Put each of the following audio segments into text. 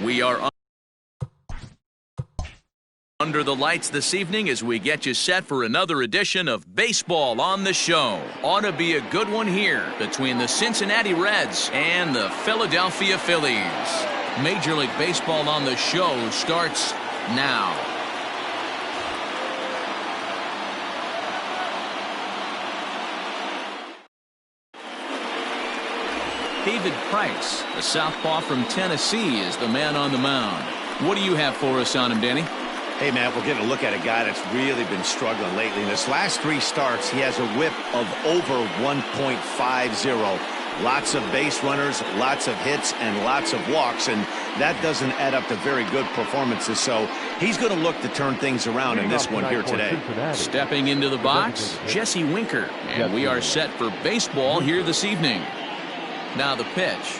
We are under the lights this evening as we get you set for another edition of Baseball on the Show. Ought to be a good one here between the Cincinnati Reds and the Philadelphia Phillies. Major League Baseball on the Show starts now. David Price, the southpaw from Tennessee, is the man on the mound. What do you have for us on him, Danny? Hey, man, we're getting a look at a guy that's really been struggling lately. In his last 3 starts, he has a whip of over 1.50. Lots of base runners, lots of hits, and lots of walks, and that doesn't add up to very good performances. So he's going to look to turn things around in this one here today. Stepping into the box, Jesse Winker, and we are set for baseball here this evening. Now the pitch.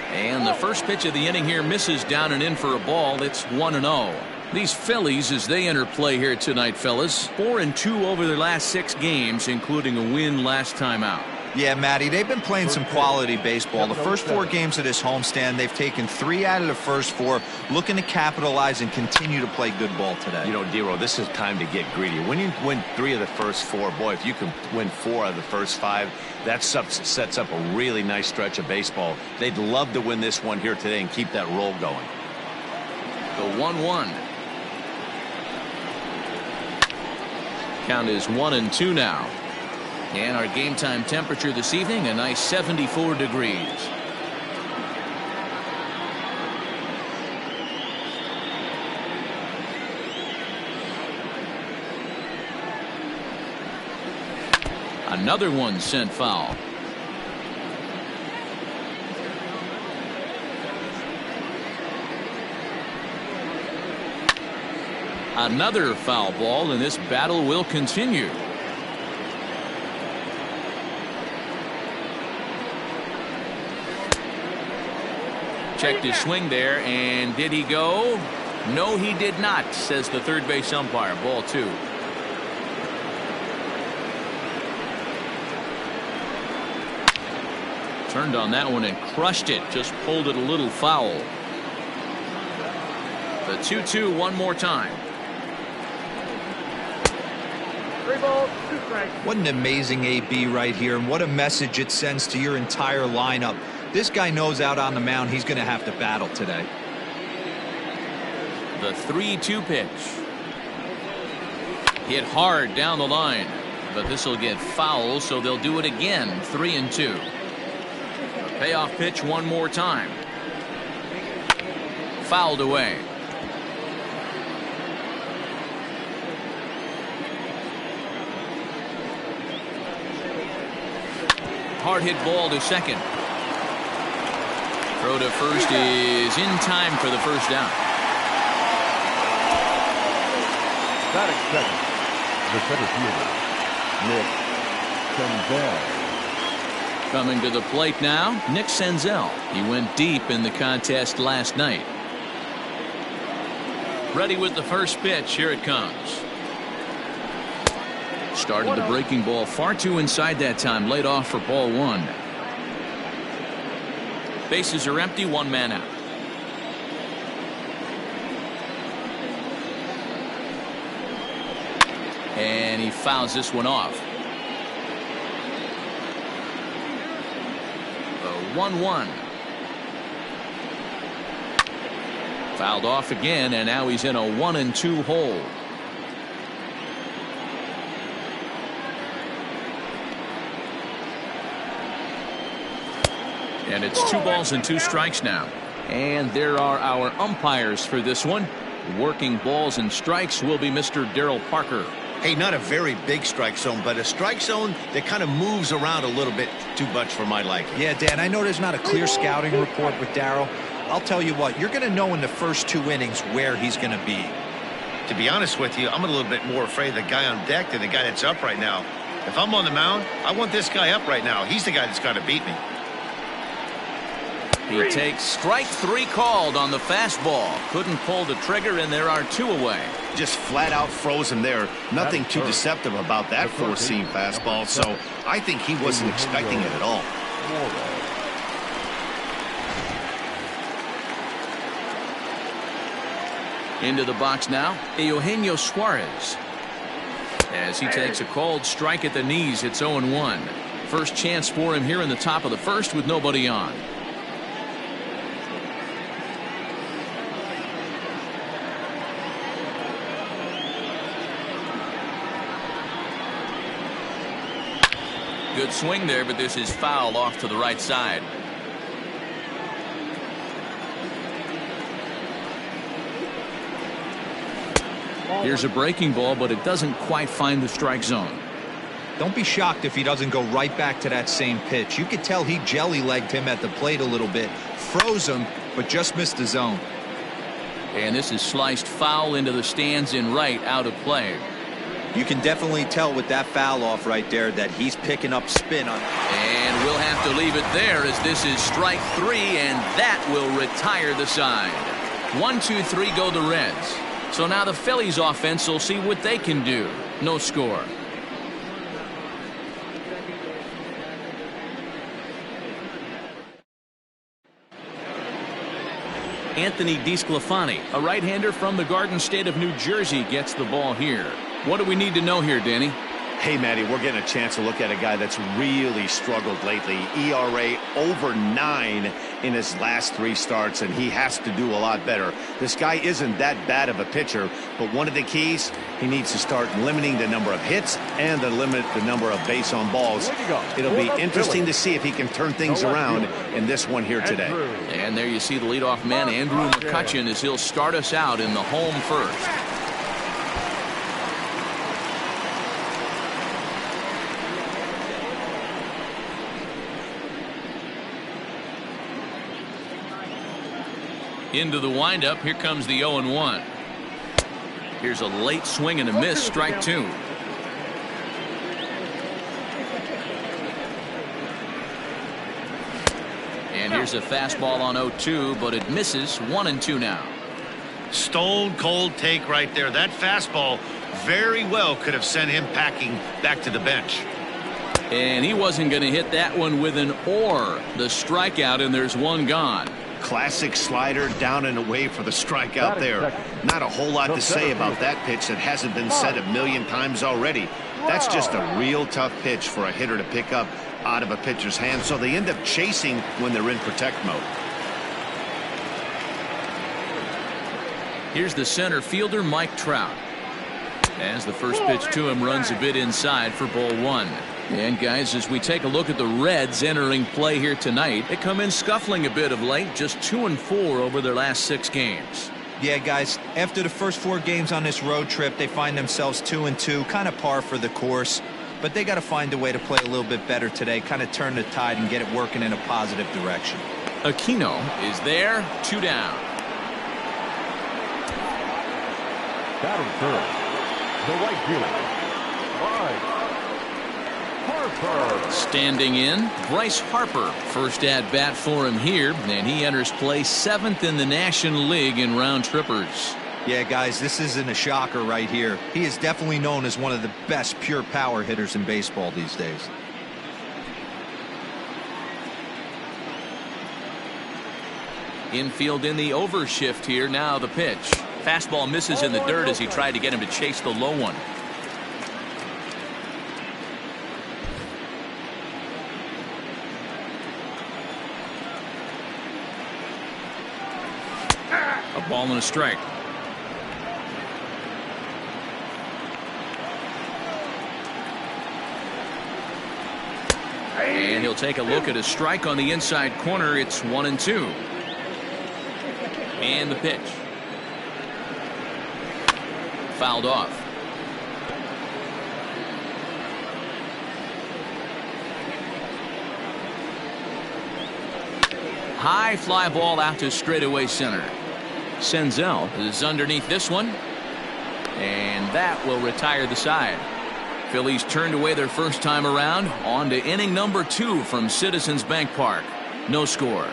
And the first pitch of the inning here misses down and in for a ball. It's 1-0. These Phillies, as they enter play here tonight, fellas, 4-2 over their last 6 games, including a win last time out. Yeah, Matty, they've been playing some quality baseball. The first 4 games of this homestand, they've taken 3 out of the first 4, looking to capitalize and continue to play good ball today. You know, Dero, this is time to get greedy. When you win 3 of the first 4, boy, if you can win 4 out of the first 5, that sets up a really nice stretch of baseball. They'd love to win this one here today and keep that roll going. The 1-1. Count is 1-2 now. And our game time temperature this evening, a nice 74 degrees. Another one sent foul. Another foul ball, and this battle will continue. Checked his swing there, and did he go? No, he did not, says the third base umpire. Ball 2. Turned on that one and crushed it. Just pulled it a little foul. The 2-2 one more time. 3 balls, 2 strikes. What an amazing AB right here, and what a message it sends to your entire lineup. This guy knows out on the mound he's going to have to battle today. The 3-2 pitch. Hit hard down the line, but this will get foul, so they'll do it again. 3-2. A payoff pitch one more time. Fouled away. Hard hit ball to second. Throw to first is in time for the first down. Batting second, the center fielder, Nick Senzel. Coming to the plate now, Nick Senzel. He went deep in the contest last night. Ready with the first pitch. Here it comes. Started the breaking ball far too inside that time. Laid off for ball 1. Bases are empty, 1 man out. And he fouls this one off. The 1-1. Fouled off again, and now he's in a 1-2 hole. And it's 2 balls and 2 strikes now. And there are our umpires for this one. Working balls and strikes will be Mr. Darryl Parker. Hey, not a very big strike zone, but a strike zone that kind of moves around a little bit too much for my liking. Yeah, Dan, I know there's not a clear scouting report with Darryl. I'll tell you what, you're going to know in the first 2 innings where he's going to be. To be honest with you, I'm a little bit more afraid of the guy on deck than the guy that's up right now. If I'm on the mound, I want this guy up right now. He's the guy that's got to beat me. He takes strike 3 called on the fastball. Couldn't pull the trigger, and there are 2 away. Just flat out froze him there. Nothing too deceptive about that 4-seam fastball, so I think he wasn't expecting it at all. Into the box now, Eugenio Suarez. As he takes a called strike at the knees, it's 0-1. First chance for him here in the top of the first with nobody on. Good swing there, but this is foul off to the right side. Here's a breaking ball, but it doesn't quite find the strike zone. Don't be shocked if he doesn't go right back to that same pitch. You could tell he jelly-legged him at the plate a little bit, froze him, but just missed the zone. And this is sliced foul into the stands in right, out of play. You can definitely tell with that foul off right there that he's picking up spin on. And we'll have to leave it there as this is strike 3, and that will retire the side. 1, 2, 3 go the Reds. So now the Phillies offense will see what they can do. No score. Anthony DeSclafani, a right-hander from the Garden State of New Jersey, gets the ball here. What do we need to know here, Danny? Hey, Matty, we're getting a chance to look at a guy that's really struggled lately. ERA over 9 in his last 3 starts, and he has to do a lot better. This guy isn't that bad of a pitcher, but one of the keys, he needs to start limiting the number of hits and to limit the number of base on balls. It'll be interesting to see if he can turn things around in this one here today. And there you see the leadoff man, Andrew McCutchen, as he'll start us out in the home first. Into the windup, here comes the 0-1. Here's a late swing and a miss, strike 2. And here's a fastball on 0-2, but it misses. 1-2 now. Stone cold take right there. That fastball very well could have sent him packing back to the bench. And he wasn't going to hit that one with an or. The strikeout, and there's one gone. Classic slider down and away for the strikeout there. Not a whole lot to say about that pitch that hasn't been said a million times already. That's just a real tough pitch for a hitter to pick up out of a pitcher's hand, so they end up chasing when they're in protect mode. Here's the center fielder, Mike Trout. As the first pitch to him runs a bit inside for ball 1. And guys, as we take a look at the Reds entering play here tonight, they come in scuffling a bit of late, just 2-4 over their last 6 games. Yeah, guys, after the first 4 games on this road trip, they find themselves 2-2, kind of par for the course. But they got to find a way to play a little bit better today, kind of turn the tide and get it working in a positive direction. Aquino is there, 2 down. Batting third, the right fielder, Bryce Harper. Standing in, Bryce Harper. First at bat for him here, and he enters play 7th in the National League in round trippers. Yeah, guys, this isn't a shocker right here. He is definitely known as one of the best pure power hitters in baseball these days. Infield in the overshift here. Now the pitch. Fastball misses in the dirt as he tried to get him to chase the low one. A ball and a strike. And he'll take a look at a strike on the inside corner. It's 1-2. And the pitch. Fouled off. High fly ball out to straightaway center. Senzel is underneath this one, and that will retire the side. Phillies turned away their first time around. On to inning number 2 from Citizens Bank Park. No score.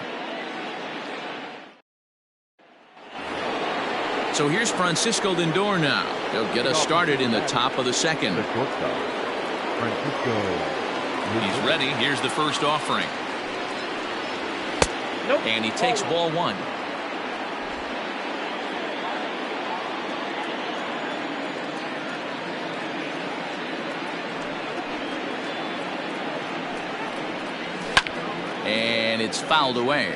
So here's Francisco Lindor now. He'll get us started in the top of the second. The shortstop, Francisco. He's ready. Here's the first offering. And he takes ball 1. it's fouled away.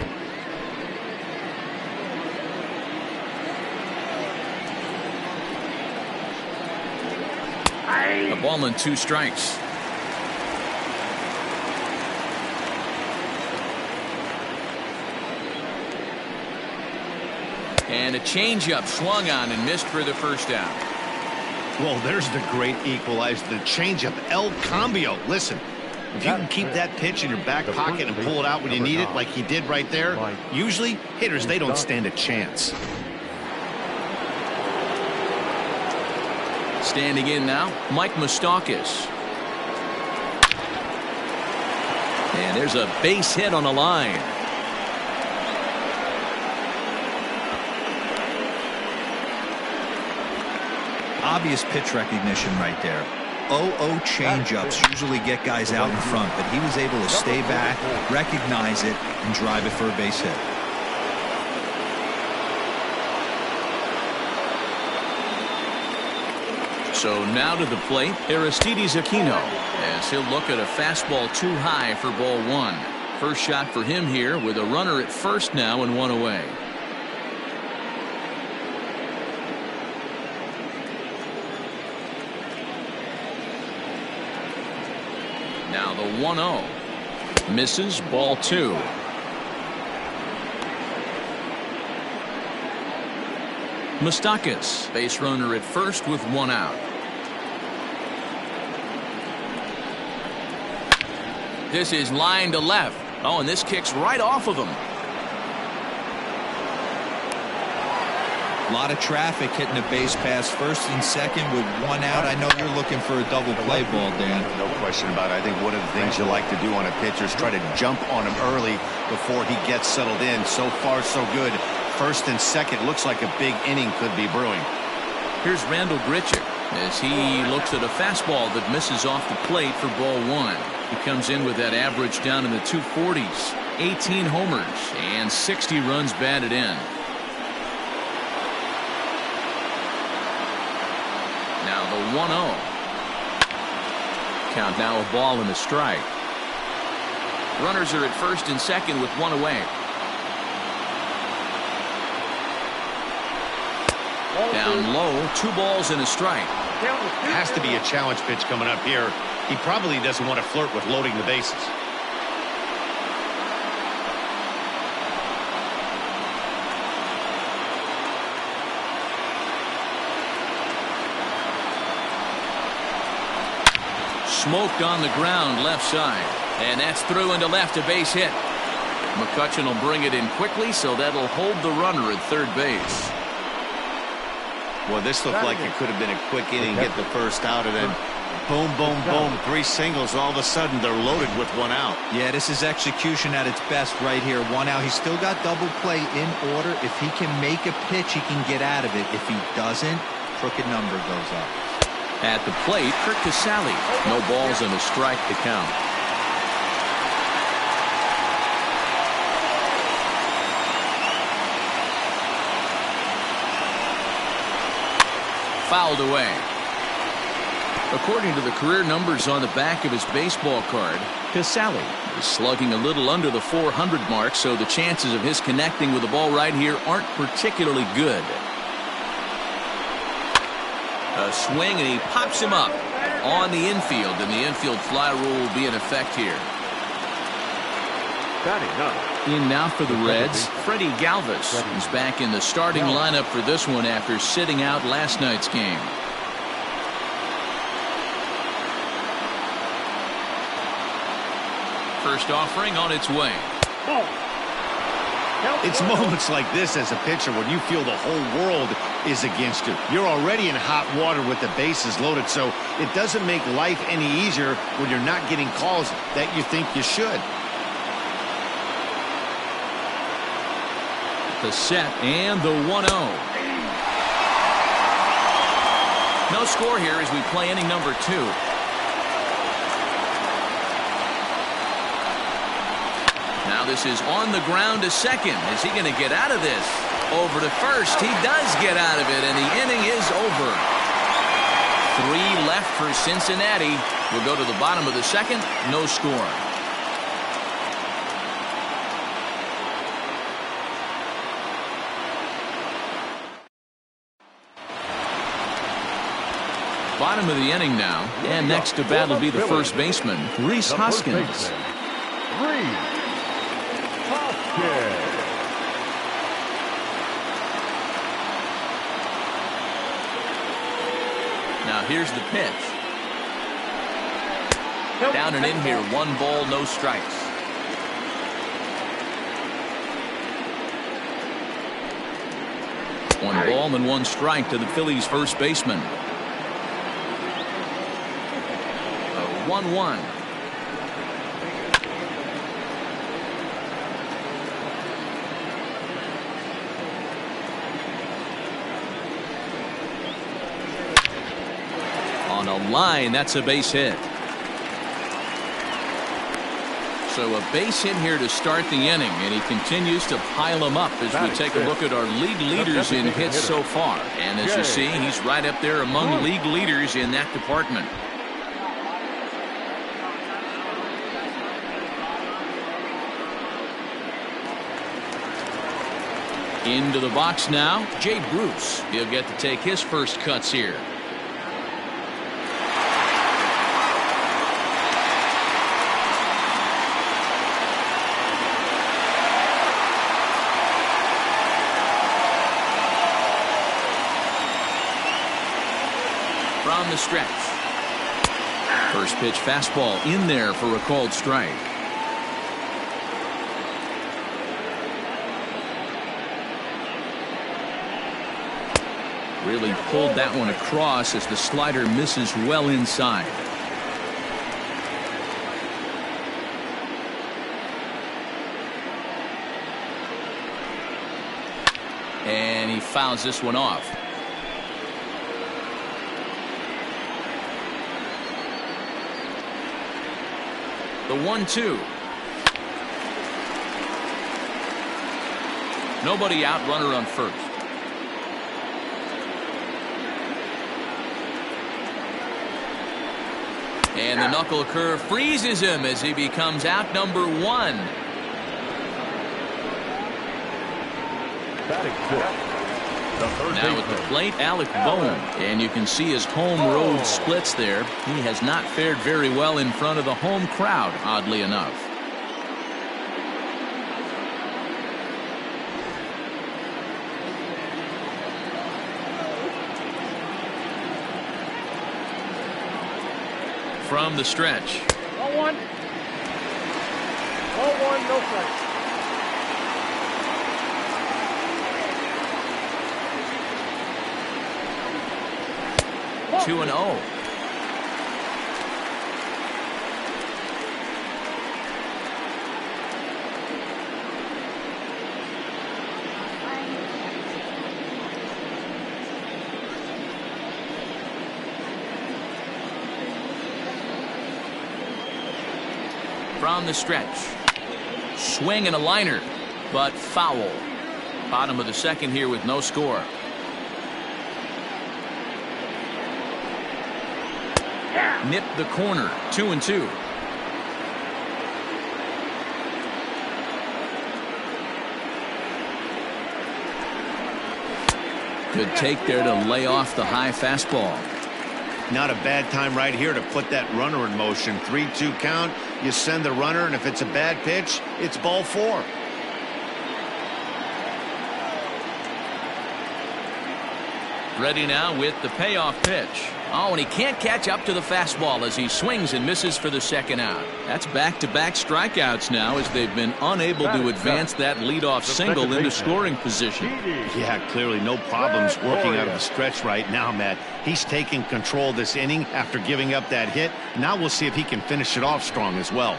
A ball and 2 strikes. And a changeup swung on and missed for the first down. Well, there's the great equalizer, the changeup, El Cambio. Listen, if you can keep that pitch in your back pocket and pull it out when you need it, like he did right there, usually hitters, they don't stand a chance. Standing in now, Mike Moustakas. And there's a base hit on the line. Obvious pitch recognition right there. 0-0 changeups usually get guys out in front, but he was able to stay back, recognize it, and drive it for a base hit. So now to the plate, Aristides Aquino, as he'll look at a fastball too high for ball 1. First shot for him here with a runner at first now and 1 away. Now the 1-0. Misses, ball 2. Moustakas, base runner at first with 1 out. This is line to left. Oh, and this kicks right off of him. A lot of traffic hitting the base pass first and second with 1 out. I know you're looking for a double play ball, Dan. No question about it. I think one of the things you like to do on a pitcher is try to jump on him early before he gets settled in. So far, so good. First and second, looks like a big inning could be brewing. Here's Randall Grichuk as he looks at a fastball that misses off the plate for ball 1. He comes in with that average down in the 240s. 18 homers and 60 runs batted in. Now the 1-0. Count now a ball and a strike. Runners are at first and second with 1 away. Down low, 2 balls and a strike. Has to be a challenge pitch coming up here. He probably doesn't want to flirt with loading the bases. Smoked on the ground left side. And that's through into left, a base hit. McCutchen will bring it in quickly, so that'll hold the runner at third base. Well, this looked like it could have been a quick inning, get the first out, and then boom, boom, boom, 3 singles. All of a sudden, they're loaded with 1 out. Yeah, this is execution at its best right here. 1 out. He's still got double play in order. If he can make a pitch, he can get out of it. If he doesn't, crooked number goes up. At the plate, Kurt Casale. No balls and a strike to count. Fouled away. According to the career numbers on the back of his baseball card, Casale is slugging a little under the 400 mark, so the chances of his connecting with the ball right here aren't particularly good. A swing, and he pops him up on the infield, and the infield fly rule will be in effect here. In now for the Reds, Freddie Galvis is back in the starting lineup for this one after sitting out last night's game. First offering on its way. It's moments like this as a pitcher when you feel the whole world is against you. You're already in hot water with the bases loaded, so it doesn't make life any easier when you're not getting calls that you think you should. The set and the 1-0. No score here as we play inning number 2. Now this is on the ground to second. Is he going to get out of this? Over to first. He does get out of it, and the inning is over. 3 left for Cincinnati. We'll go to the bottom of the second. No score. Bottom of the inning now, and next to bat will be the first baseman, Rhys Hoskins. Now here's the pitch. Down and in here, 1 ball, no strikes. One ball and 1 strike to the Phillies first baseman. 1-1. On a line, that's a base hit. So a base hit here to start the inning, and he continues to pile them up as we take a look at our league leaders in hits so far. And as you see, he's right up there among league leaders in that department. Into the box now, Jay Bruce. He'll get to take his first cuts here. From the stretch. First pitch fastball in there for a called strike. Really pulled that one across as the slider misses well inside. And he fouls this one off. The 1-2. Nobody out, runner on first. And the knuckle curve freezes him as he becomes out number 1. Now at the plate, Alec Bowen. And you can see his home road splits there. He has not fared very well in front of the home crowd, oddly enough. From the stretch. 0-1. 0-1, no strikes. Two and 0. From the stretch. Swing and a liner, but foul. Bottom of the second here with no score. Nipped the corner, 2-2. Good take there to lay off the high fastball. Not a bad time right here to put that runner in motion. 3-2 count. You send the runner, and if it's a bad pitch, it's ball 4. Ready now with the payoff pitch. Oh, and he can't catch up to the fastball as he swings and misses for the second out. That's back-to-back strikeouts now as they've been unable to advance that leadoff single into scoring position. Yeah, clearly no problems working out of the stretch right now, Matt. He's taking control of this inning after giving up that hit. Now we'll see if he can finish it off strong as well.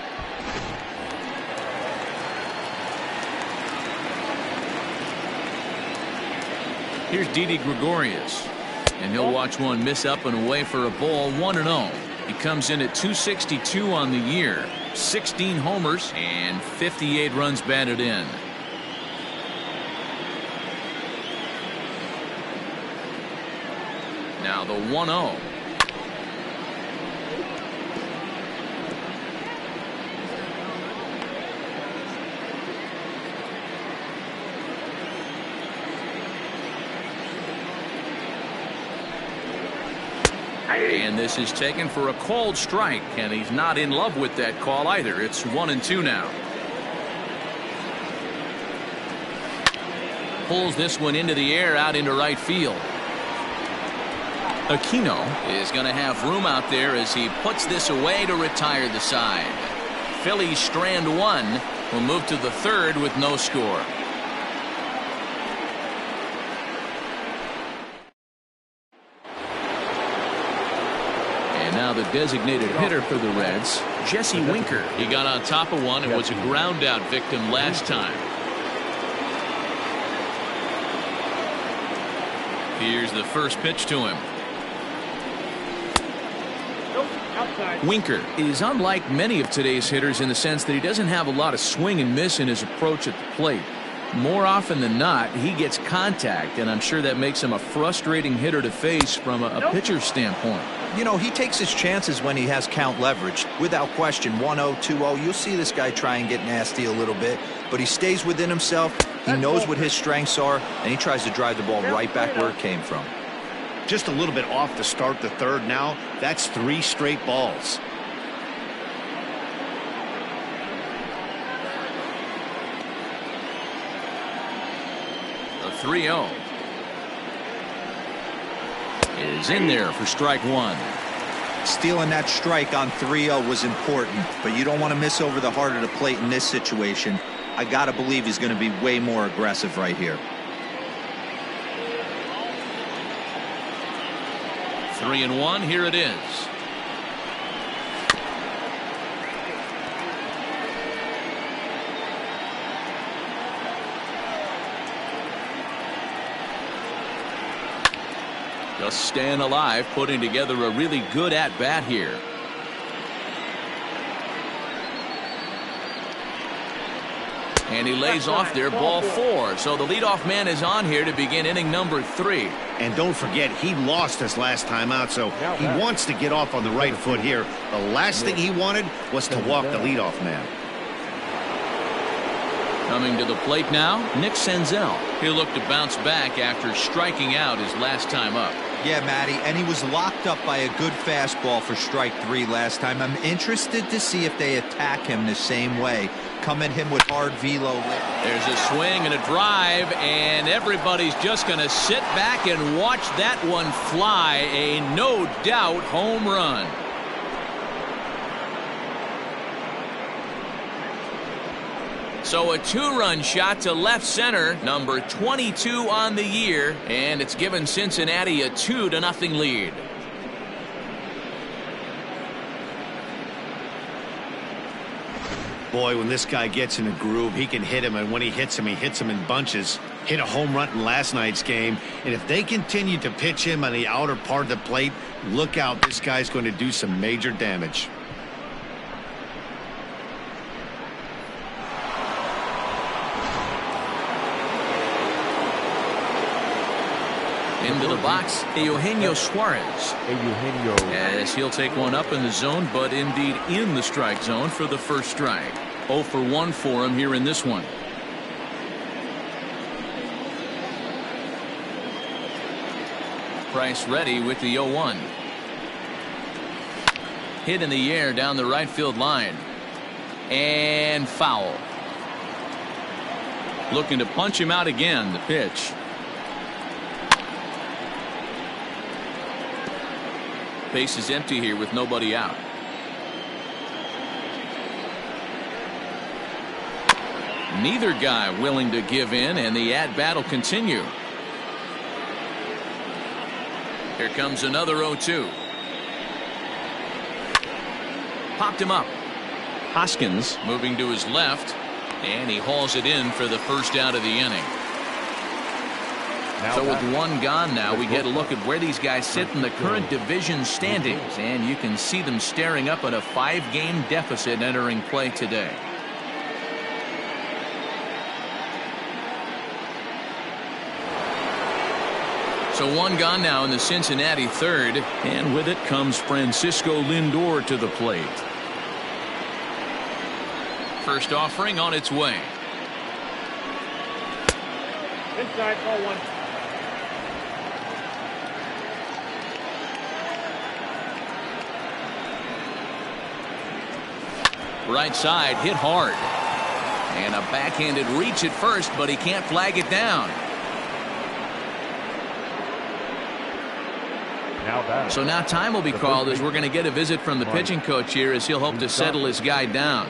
Here's Didi Gregorius. And he'll watch one miss up and away for a ball. 1-0. He comes in at 262 on the year. 16 homers and 58 runs batted in. Now the 1-0. And this is taken for a called strike, and he's not in love with that call either. It's 1-2 now. Pulls this one into the air out into right field. Aquino is going to have room out there as he puts this away to retire the side. Phillies strand one. Will move to the third with no score. And now the designated hitter for the Reds, Jesse Winker. He got on top of one and was a ground out victim last time. Here's the first pitch to him. Winker is unlike many of today's hitters in the sense that he doesn't have a lot of swing and miss in his approach at the plate. More often than not, he gets contact, and I'm sure that makes him a frustrating hitter to face from a pitcher's standpoint. You know, he takes his chances when he has count leverage. Without question, 1-0, 2-0, you'll see this guy try and get nasty a little bit, but he stays within himself. He knows what his strengths are, and he tries to drive the ball right back where it came from. Just a little bit off to start the third now. That's 3 straight balls. The 3-0 is in there for strike one. Stealing that strike on 3-0 was important, but you don't want to miss over the heart of the plate in this situation. I got to believe he's going to be way more aggressive right here. 3-1, here it is. Just staying alive, putting together a really good at-bat here. And he lays off there, ball 4. So the leadoff man is on here to begin inning number 3. And don't forget, he lost his last time out, so he wants to get off on the right foot here. The last thing he wanted was to walk the leadoff man. Coming to the plate now, Nick Senzel. He'll look to bounce back after striking out his last time up. Yeah, Matty, and he was locked up by a good fastball for strike 3 last time. I'm interested to see if they attack him the same way. Come at him with hard velo. There's a swing and a drive, and everybody's just going to sit back and watch that one fly. A no doubt home run. So a 2-run shot to left center, number 22 on the year, and it's given Cincinnati a 2-0 lead. Boy, when this guy gets in a groove, he can hit him, and when he hits him in bunches. Hit a home run in last night's game, and if they continue to pitch him on the outer part of the plate, look out, this guy's going to do some major damage. Into the box, Eugenio Suarez. As he'll take one up in the zone, but indeed in the strike zone for the first strike. 0 for 1 for him here in this one. Price ready with the 0-1. Hit in the air down the right field line. And foul. Looking to punch him out again, the pitch. Base is empty here with nobody out. Neither guy willing to give in, and the at-bat will continue. Here comes another 0-2. Popped him up. Hoskins moving to his left, and he hauls it in for the first out of the inning. So with one gone now, we get a look at where these guys sit in the current division standings, and you can see them staring up at a 5-game deficit entering play today. So one gone now in the Cincinnati third, and with it comes Francisco Lindor to the plate. First offering on its way. Inside, ball 1. Right side hit hard. And a backhanded reach at first, but he can't flag it down. So now time will be called as we're going to get a visit from the pitching coach here as he'll hope to settle his guy down.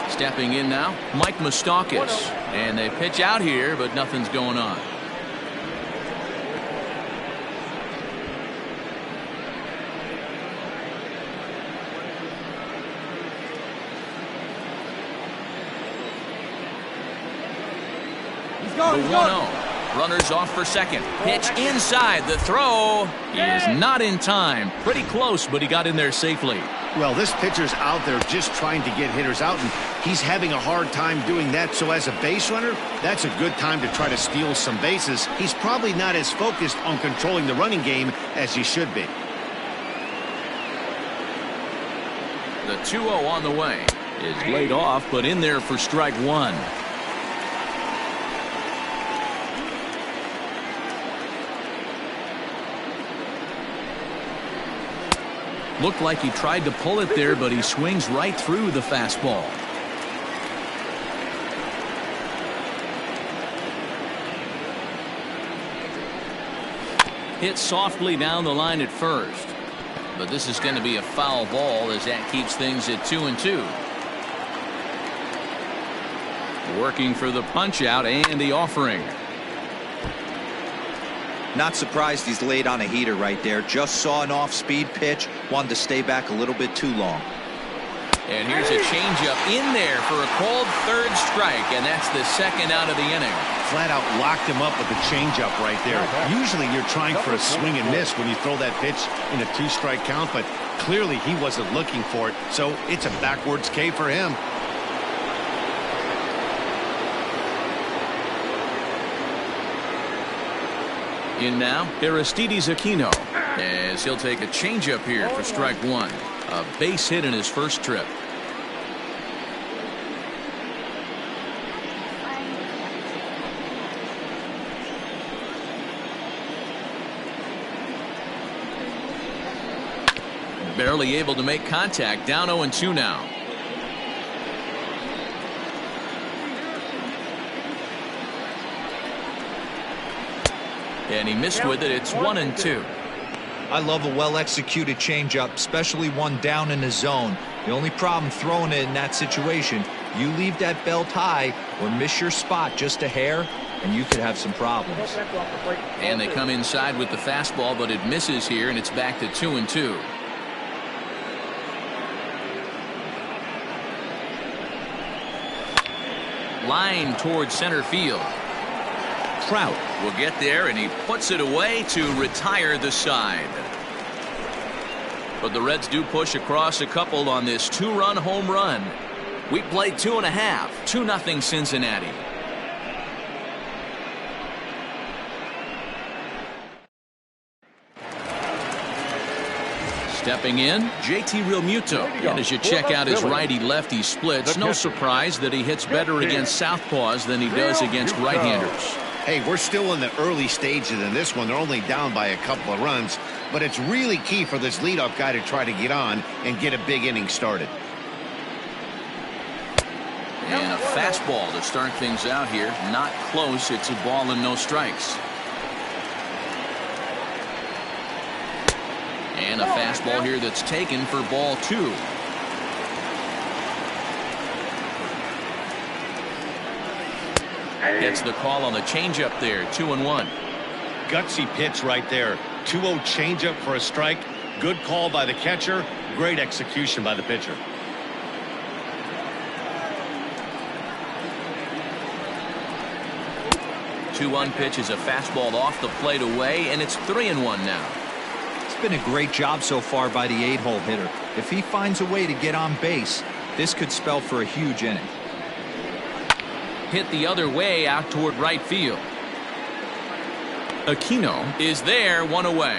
Stepping in now, Mike Moustakas. And they pitch out here, but nothing's going on. The 1-0. Runners off for second. Pitch inside. The throw is not in time. Pretty close, but he got in there safely. Well, this pitcher's out there just trying to get hitters out, and he's having a hard time doing that. So as a base runner, that's a good time to try to steal some bases. He's probably not as focused on controlling the running game as he should be. The 2-0 on the way is laid off, but in there for strike one. Looked like he tried to pull it there, but he swings right through the fastball. Hit softly down the line at first. But this is going to be a foul ball as that keeps things at 2-2. Working for the punch out and the offering. Not surprised he's laid on a heater right there. Just saw an off-speed pitch. Wanted to stay back a little bit too long. And here's a changeup in there for a called third strike, and that's the second out of the inning. Flat out locked him up with the changeup right there. Usually you're trying for a swing and miss when you throw that pitch in a 2-strike count, but clearly he wasn't looking for it, so it's a backwards K for him. In now, Aristides Aquino, as he'll take a changeup here for strike one. A base hit in his first trip. Barely able to make contact. Down 0-2 now. And he missed with it. It's 1-2. I love a well-executed changeup, especially one down in the zone. The only problem throwing it in that situation, you leave that belt high or miss your spot just a hair, and you could have some problems. And they come inside with the fastball, but it misses here, and it's back to 2-2. Line towards center field. Trout will get there, and he puts it away to retire the side. But the Reds do push across a couple on this 2-run home run. We played 2.5, 2-0 Cincinnati. Stepping in, JT Realmuto. And as you check out his righty-lefty splits, no surprise that he hits better against southpaws than he does against right-handers. Hey, we're still in the early stages in this one. They're only down by a couple of runs, but it's really key for this leadoff guy to try to get on and get a big inning started. And a fastball to start things out here. Not close. It's a ball and no strikes. And a fastball here that's taken for ball 2. Gets the call on the changeup there. 2-1. Gutsy pitch right there. 2-0 changeup for a strike. Good call by the catcher. Great execution by the pitcher. Two-1 pitch is a fastball off the plate away, and it's 3-1 now. It's been a great job so far by the 8-hole hitter. If he finds a way to get on base, this could spell for a huge inning. Hit the other way out toward right field. Aquino is there, one away.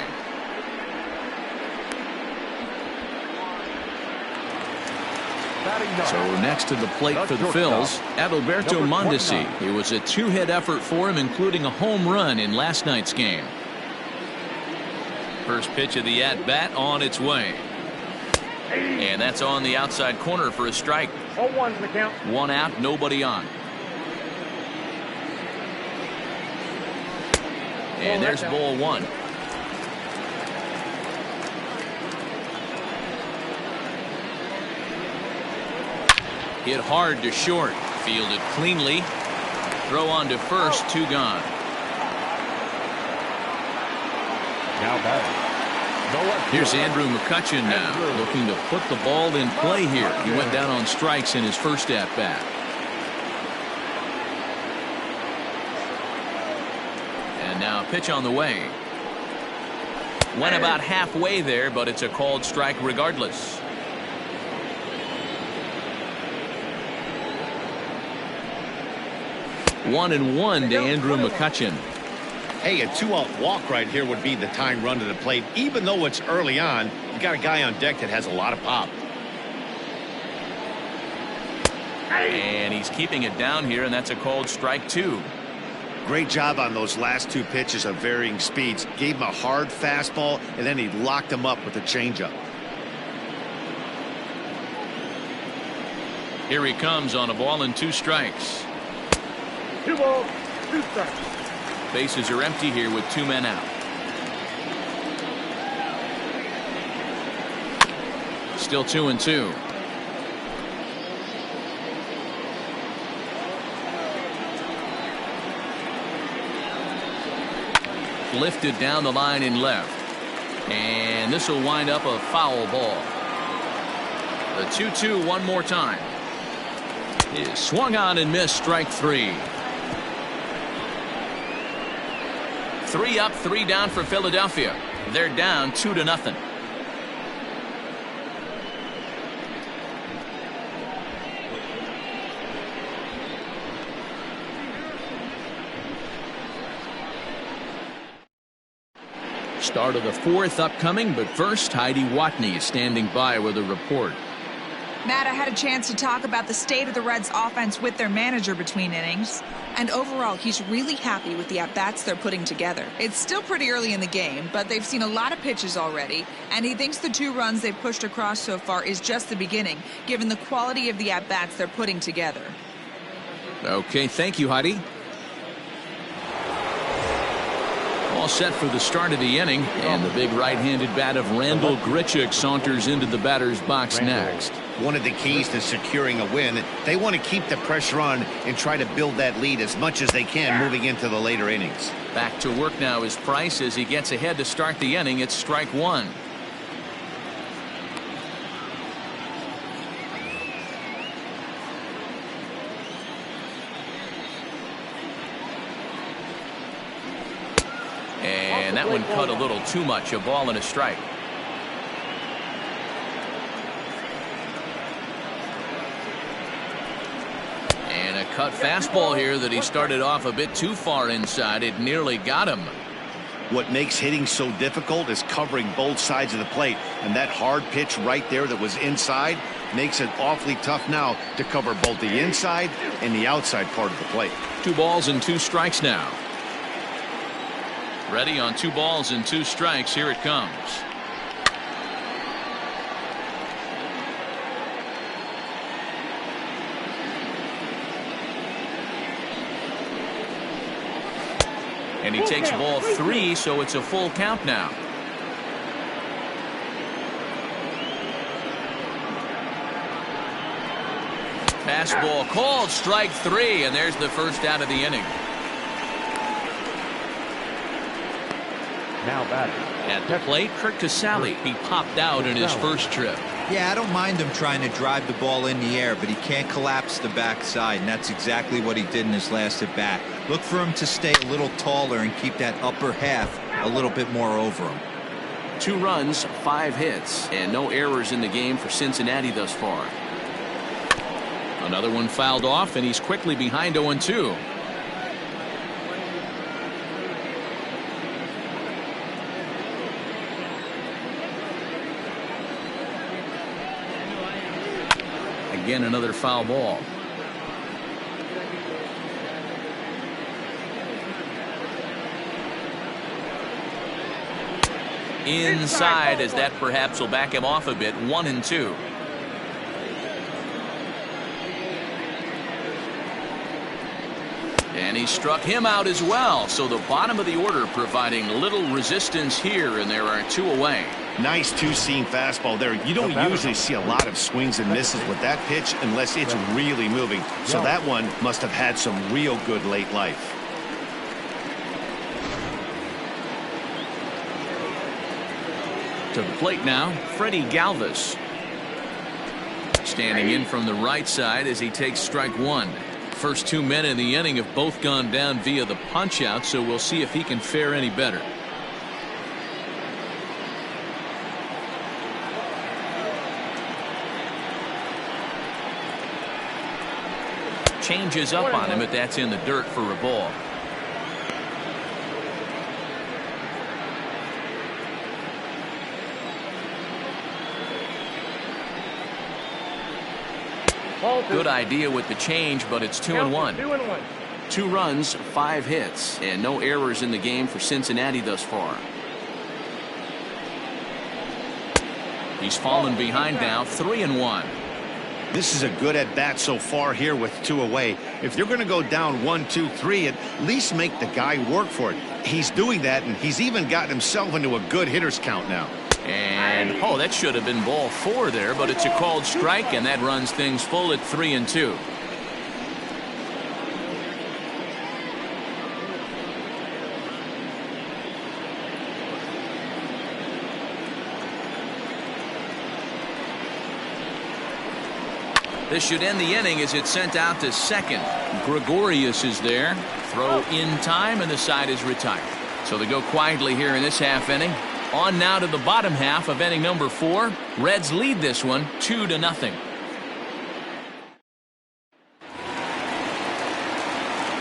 So next to the plate for the Phillies, Adalberto Mondesi. It was a two-hit effort for him, including a home run in last night's game. First pitch of the at-bat on its way. And that's on the outside corner for a strike. 0-1's the count. One out, nobody on. And there's ball one. Hit hard to short. Fielded cleanly. Throw on to first, two gone. Now batting. Here's Andrew McCutchen now, looking to put the ball in play here. He went down on strikes in his first at-bat. And now a pitch on the way. Went about halfway there, but it's a called strike regardless. One and one to Andrew McCutchen. Hey, a two-out walk right here would be the tying run to the plate. Even though it's early on, you got a guy on deck that has a lot of pop. And he's keeping it down here, and that's a called strike two. Great job on those last two pitches of varying speeds. Gave him a hard fastball, and then he locked him up with a changeup. Here he comes on a ball and two strikes. 2 balls, 2 strikes. Bases are empty here with two men out. Still 2-2. Lifted down the line in left. And this will wind up a foul ball. The 2-2 one more time. Is swung on and missed, strike three. 3 up, 3 down for Philadelphia. They're down 2-0. Start of the fourth upcoming, but first Heidi Watney is standing by with a report. Matt, I had a chance to talk about the state of the Reds offense with their manager between innings. And overall, he's really happy with the at-bats they're putting together. It's still pretty early in the game, but they've seen a lot of pitches already. And he thinks the 2 runs they've pushed across so far is just the beginning, given the quality of the at-bats they're putting together. Okay, thank you, Heidi. All set for the start of the inning, and the big right-handed bat of Randal Grichuk saunters into the batter's box next. One of the keys to securing a win, they want to keep the pressure on and try to build that lead as much as they can moving into the later innings. Back to work now is Price as he gets ahead to start the inning. It's strike one. And that one cut a little too much, a ball and a strike. And a cut fastball here that he started off a bit too far inside. It nearly got him. What makes hitting so difficult is covering both sides of the plate, and that hard pitch right there that was inside makes it awfully tough now to cover both the inside and the outside part of the plate. 2 balls and 2 strikes now. Ready on 2 balls and 2 strikes. Here it comes. And he takes ball 3, so it's a full count now. Fastball called, strike 3, and there's the first out of the inning. Now batting. At the plate, Kurt Casale. He popped out in his first trip. Yeah, I don't mind him trying to drive the ball in the air, but he can't collapse the backside, and that's exactly what he did in his last at bat. Look for him to stay a little taller and keep that upper half a little bit more over him. 2 runs, 5 hits, and no errors in the game for Cincinnati thus far. Another one fouled off, and he's quickly behind 0-2. Again, another foul ball. Inside, as that perhaps will back him off a bit. 1-2. And he struck him out as well. So the bottom of the order providing little resistance here, and there are 2 away. Nice two-seam fastball there. You don't usually see a lot of swings and misses with that pitch unless it's really moving. So that one must have had some real good late life. To the plate now, Freddie Galvis. Standing in from the right side as he takes strike 1. First 2 men in the inning have both gone down via the punch-out, so we'll see if he can fare any better. Changes up on him, but that's in the dirt for a ball. Good idea with the change, but it's 2-1. 2 runs, 5 hits, and no errors in the game for Cincinnati thus far. He's fallen behind now, 3-1. This is a good at-bat so far here with 2 away. If you're going to go down 1, 2, 3, at least make the guy work for it. He's doing that, and he's even gotten himself into a good hitter's count now. And, oh, that should have been ball 4 there, but it's a called strike, and that runs things full at 3-2. This should end the inning as it's sent out to second. Gregorius is there. Throw in time, and the side is retired. So they go quietly here in this half inning. On now to the bottom half of inning number 4. Reds lead this one 2-0.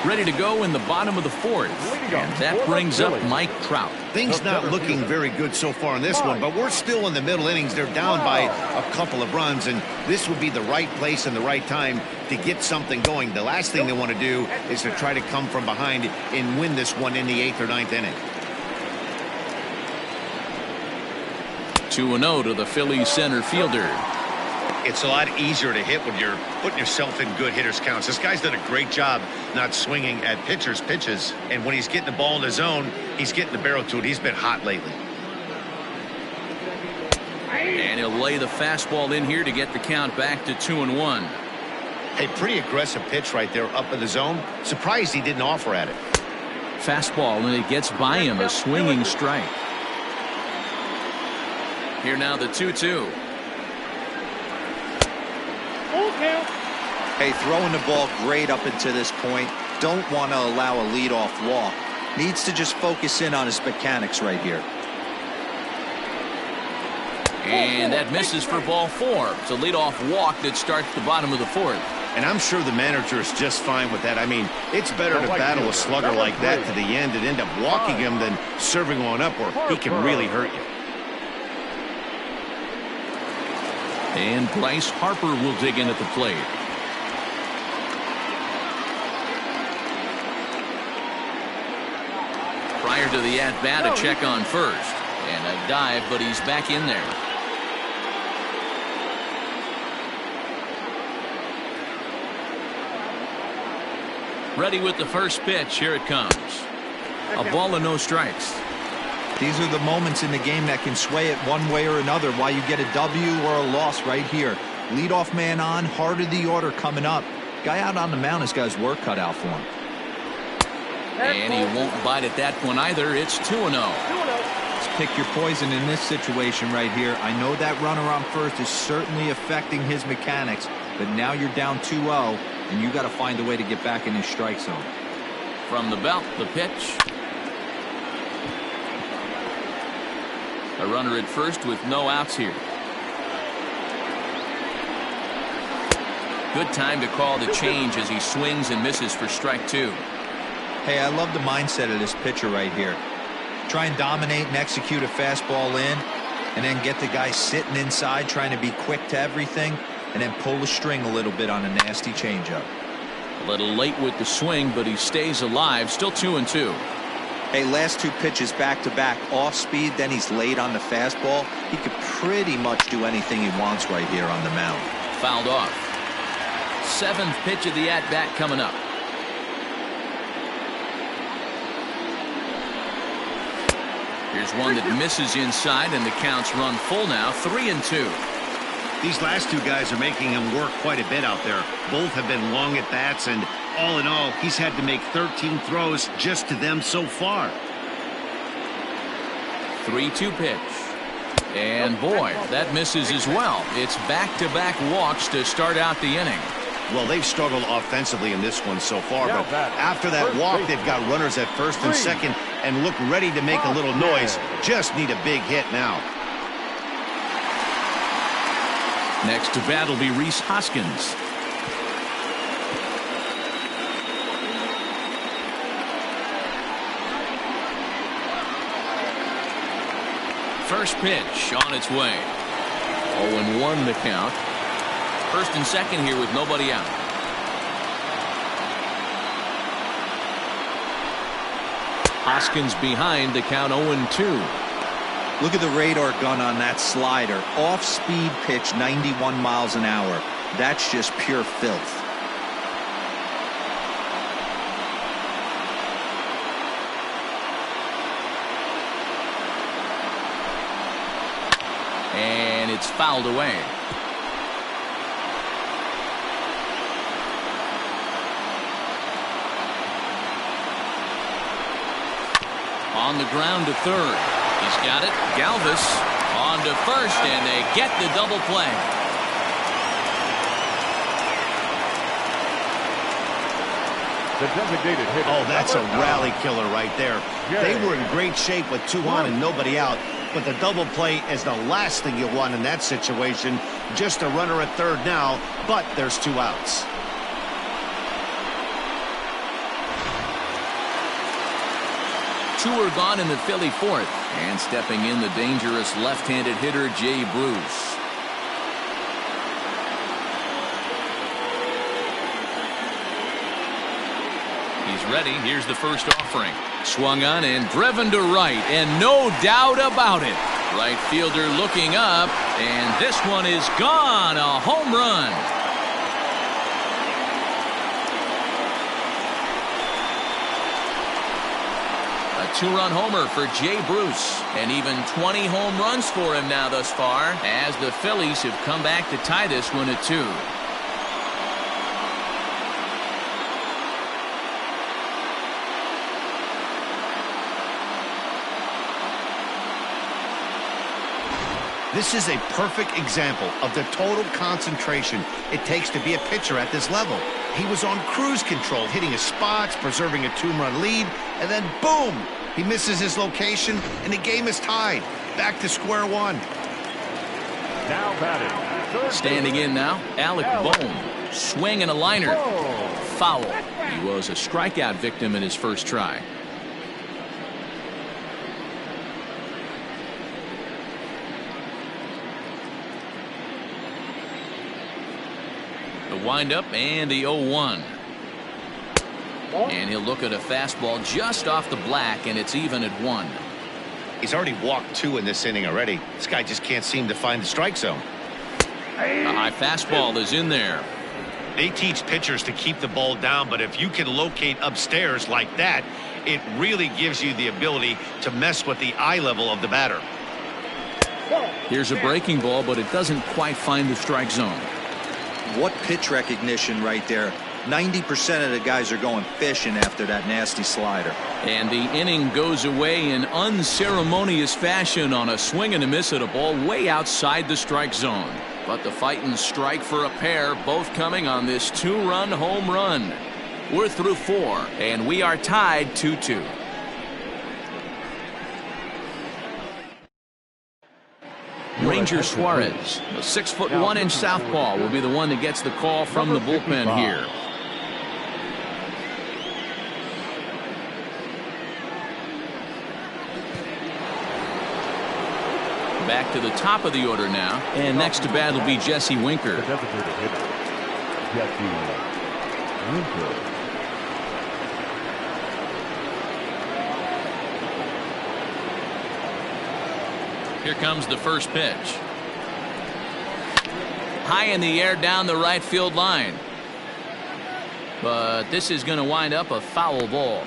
Ready to go in the bottom of the 4th. And that brings up Mike Trout. Things not looking very good so far in this one, but we're still in the middle innings. They're down by a couple of runs, and this would be the right place and the right time to get something going. The last thing they want to do is to try to come from behind and win this one in the 8th or 9th inning. 2-0 to the Phillies center fielder. It's a lot easier to hit when you're putting yourself in good hitters counts. This guy's done a great job not swinging at pitchers' pitches, and when he's getting the ball in the zone, he's getting the barrel to it. He's been hot lately. And he'll lay the fastball in here to get the count back to 2-1. Hey, pretty aggressive pitch right there up in the zone. Surprised he didn't offer at it. Fastball, and it gets by him, a swinging strike. Here now the 2-2. Hey, throwing the ball great up until this point. Don't want to allow a leadoff walk. Needs to just focus in on his mechanics right here. And that misses for ball 4. It's a leadoff walk that starts the bottom of the 4th. And I'm sure the manager is just fine with that. I mean, it's better to battle a slugger like that to the end and end up walking him than serving one up where he can really hurt you. And Bryce Harper will dig in at the plate. Prior to the at-bat, a check on first. And a dive, but he's back in there. Ready with the first pitch. Here it comes. A ball and no strikes. These are the moments in the game that can sway it one way or another, why you get a W or a loss right here. Leadoff man on, heart of the order coming up. Guy out on the mound has got his work cut out for him. And he won't bite at that one either. It's 2-0. Let's pick your poison in this situation right here. I know that runner on first is certainly affecting his mechanics, but now you're down 2-0, and you got to find a way to get back in his strike zone. From the belt, the pitch. A runner at first with no outs here. Good time to call the change as he swings and misses for strike 2. Hey, I love the mindset of this pitcher right here. Try and dominate and execute a fastball in, and then get the guy sitting inside trying to be quick to everything. and then pull the string a little bit on a nasty changeup. A little late with the swing, but he stays alive. Still 2-2. Hey, last 2 pitches back-to-back off speed, then he's late on the fastball. He could pretty much do anything he wants right here on the mound. Fouled off. 7th pitch of the at-bat coming up. Here's one that misses inside, and the count's run full now. 3-2. These last 2 guys are making him work quite a bit out there. Both have been long at bats, and all in all, he's had to make 13 throws just to them so far. 3-2 pitch. And boy, that misses as well. It's back-to-back walks to start out the inning. Well, they've struggled offensively in this one so far, but after that walk, they've got runners at first and second and look ready to make a little noise. Just need a big hit now. Next to bat will be Rhys Hoskins. First pitch on its way. 0-1 the count. First and second here with nobody out. Hoskins behind, the count 0-2. Look at the radar gun on that slider. Off-speed pitch, 91 miles an hour. That's just pure filth. And it's fouled away. On the ground to third. He's got it. Galvis on to first, and they get the double play. The designated hitter. Oh, that's a rally killer right there. They were in great shape with 2 on and nobody out, but the double play is the last thing you want in that situation. Just a runner at third now, but there's 2 outs. Two are gone in the Philly fourth, and stepping in the dangerous left-handed hitter Jay Bruce. He's ready. Here's the first offering. Swung on and driven to right, and no doubt about it. Right fielder looking up, and this one is gone. A home run. A 2-run homer for Jay Bruce, and even 20 home runs for him now thus far, as the Phillies have come back to tie this one at 2. This is a perfect example of the total concentration it takes to be a pitcher at this level. He was on cruise control, hitting his spots, preserving a 2-run lead, and then boom! He misses his location, and the game is tied. Back to square one. Now batting. Standing in now, Alec Bohm. Swing and a liner. Foul. He was a strikeout victim in his first try. The windup and the 0-1. And he'll look at a fastball just off the black, and it's even at 1. He's already walked 2 in this inning already. This guy just can't seem to find the strike zone. A high fastball is in there. They teach pitchers to keep the ball down, but if you can locate upstairs like that, it really gives you the ability to mess with the eye level of the batter. Here's a breaking ball, but it doesn't quite find the strike zone. What pitch recognition right there. 90% of the guys are going fishing after that nasty slider. And the inning goes away in unceremonious fashion on a swing and a miss at a ball way outside the strike zone. But the fighting strike for a pair, both coming on this 2-run home run. We're through 4, and we are tied 2-2. Ranger Suarez, a 6'1" southpaw, will be the one that gets the call from the bullpen here. Back to the top of the order now. And next to bat will be Jesse Winker. The designated hitter, Jesse Winker. Here comes the first pitch. High in the air down the right field line. But this is going to wind up a foul ball.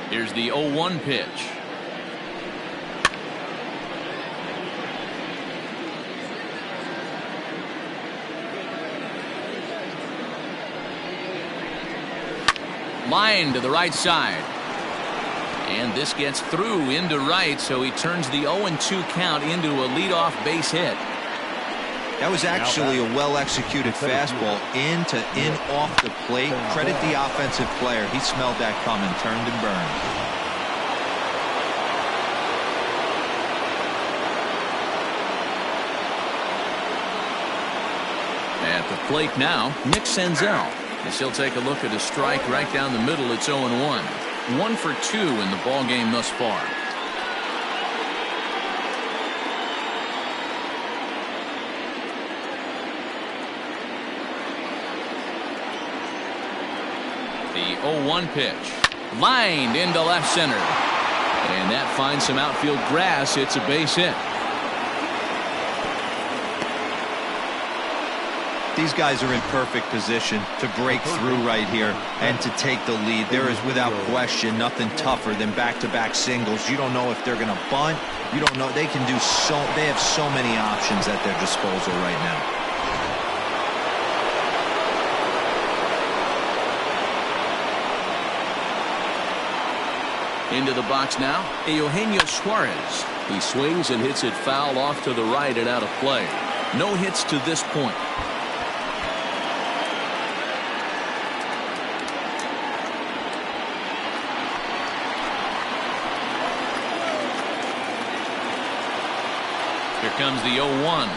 Here's the 0-1 pitch. Line to the right side. And this gets through into right, so he turns the 0-2 count into a leadoff base hit. That was actually a well-executed fastball in off the plate. Credit the offensive player. He smelled that coming, turned and burned. At the plate now, Nick Senzel. As he'll take a look at a strike right down the middle. It's 0-1. 1 for 2 in the ball game thus far. The 0-1 pitch. Lined into left center. And that finds some outfield grass. It's a base hit. These guys are in perfect position to break through right here and to take the lead. There is without question nothing tougher than back-to-back singles. You don't know if they're going to bunt. You don't know. They can do so. They have so many options at their disposal right now. Into the box now, Eugenio Suarez. He swings and hits it foul off to the right and out of play. No hits to this point. Here comes the 0-1.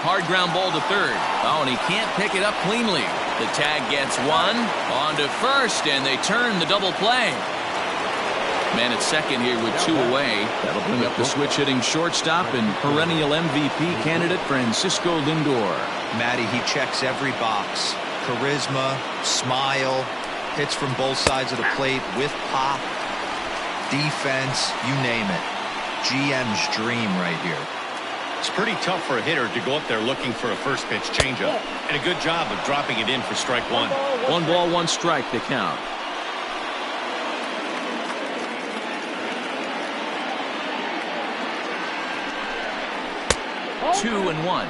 Hard ground ball to third. Oh, and he can't pick it up cleanly. The tag gets one. On to first, and they turn the double play. Man at second here with 2 away. That'll bring up the switch-hitting shortstop and perennial MVP candidate Francisco Lindor. Matty, he checks every box. Charisma, smile, hits from both sides of the plate with pop, defense, you name it. GM's dream right here. It's pretty tough for a hitter to go up there looking for a first pitch changeup. And a good job of dropping it in for strike one. 1 ball, 1 strike to count. Two and 1.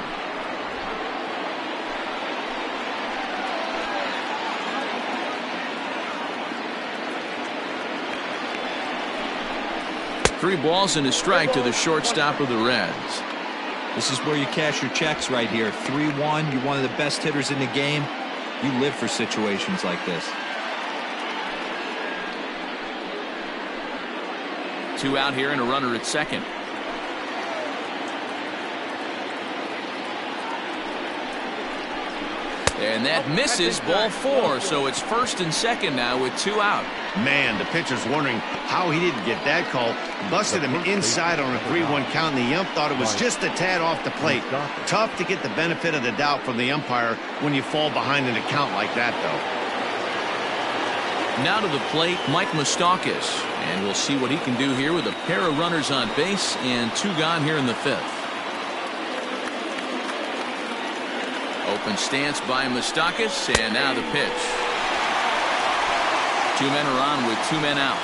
Three balls and a strike to the shortstop of the Reds. This is where you cash your checks right here. 3-1. You're one of the best hitters in the game. You live for situations like this. 2 out here and a runner at second. And that misses, ball 4, so it's first and second now with 2 out. Man, the pitcher's wondering how he didn't get that call. Busted him inside on a 3-1 count, and the ump thought it was just a tad off the plate. Tough to get the benefit of the doubt from the umpire when you fall behind in a count like that, though. Now to the plate, Mike Moustakas. And we'll see what he can do here with a pair of runners on base and 2 gone here in the 5th. Open stance by Moustakas, and now the pitch. 2 men are on with 2 men out.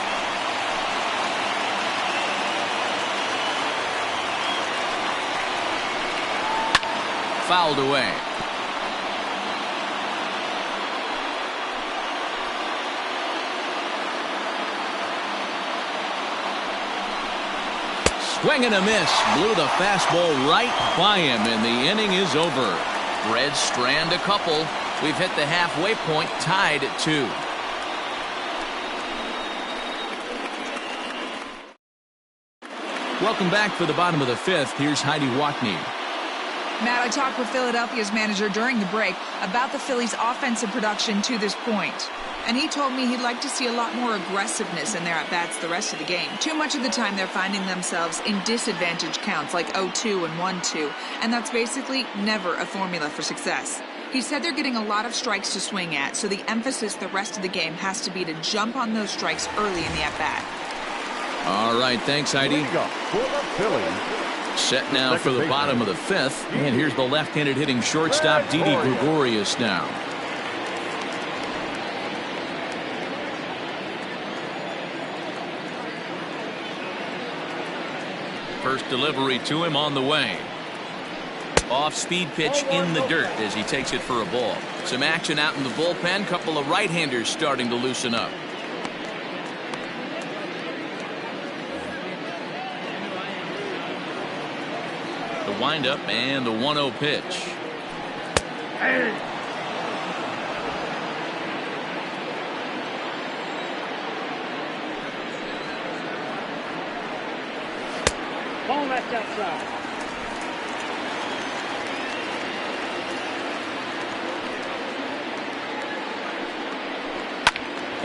Fouled away. Swing and a miss. Blew the fastball right by him, and the inning is over. Reds strand a couple. We've hit the halfway point, tied at 2. Welcome back for the bottom of the 5th. Here's Heidi Watney. Matt, I talked with Philadelphia's manager during the break about the Phillies' offensive production to this point. And he told me he'd like to see a lot more aggressiveness in their at-bats the rest of the game. Too much of the time they're finding themselves in disadvantage counts like 0-2 and 1-2, and that's basically never a formula for success. He said they're getting a lot of strikes to swing at, so the emphasis the rest of the game has to be to jump on those strikes early in the at-bat. All right, thanks, Heidi. For the Phillies. Set now for the bottom of the fifth, and here's the left-handed hitting shortstop Didi Gregorius now. First delivery to him on the way. Off-speed pitch in the dirt as he takes it for a ball. Some action out in the bullpen. Couple of right-handers starting to loosen up. The windup and the 1-0 pitch. Ball left outside.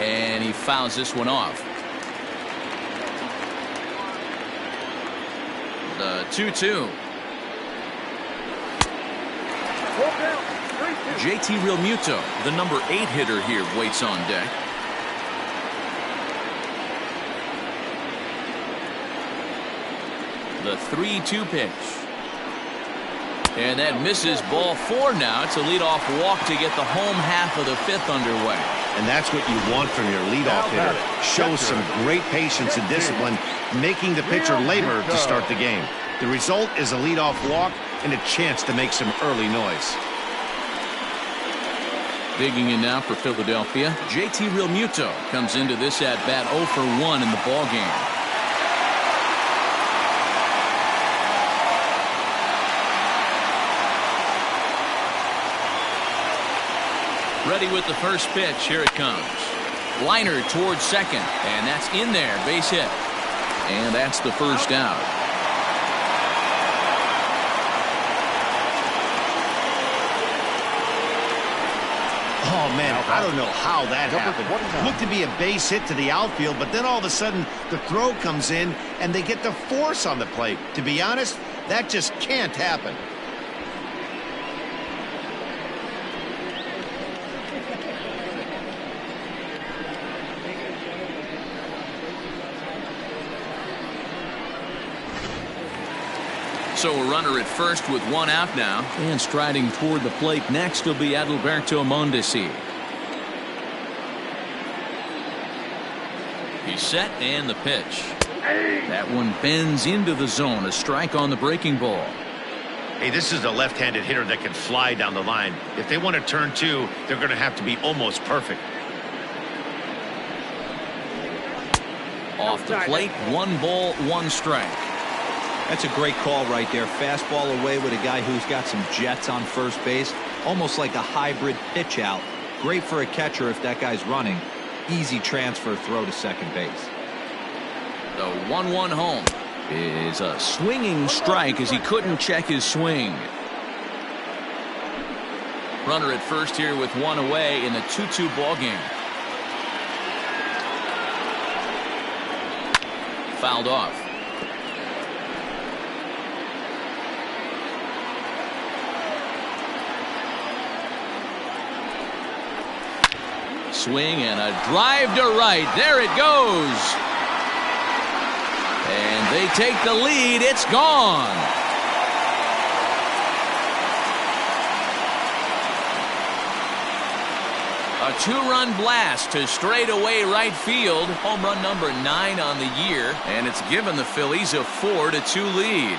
And he fouls this one off. The 2-2. JT Realmuto, the number 8 hitter here, waits on deck. The 3-2 pitch. And that misses, ball 4 now. It's a leadoff walk to get the home half of the fifth underway. And that's what you want from your leadoff hitter. Shows some great patience and discipline, making the pitcher labor to start the game. The result is a leadoff walk and a chance to make some early noise. Digging in now for Philadelphia, JT Realmuto comes into this at-bat 0 for 1 in the ballgame. Ready with the first pitch. Here it comes. Liner towards second, and that's in there. Base hit. And that's the first out. Oh, man, I don't know how that happened. Looked to be a base hit to the outfield, but then all of a sudden the throw comes in and they get the force on the plate. To be honest, that just can't happen. So a runner at first with 1 out now. And striding toward the plate next will be Adalberto Mondesi. He's set and the pitch. That one bends into the zone. A strike on the breaking ball. Hey, this is a left-handed hitter that can fly down the line. If they want to turn 2, they're going to have to be almost perfect. Off the plate, 1 ball, 1 strike. That's a great call right there. Fastball away with a guy who's got some jets on first base. Almost like a hybrid pitch out. Great for a catcher if that guy's running. Easy transfer throw to second base. The 1-1 home is a swinging strike as he couldn't check his swing. Runner at first here with 1 away in the 2-2 ball game. Fouled off. Swing and a drive to right. There it goes. And they take the lead. It's gone. A 2-run blast to straightaway right field. Home run number 9 on the year. And it's given the Phillies a 4-2 lead.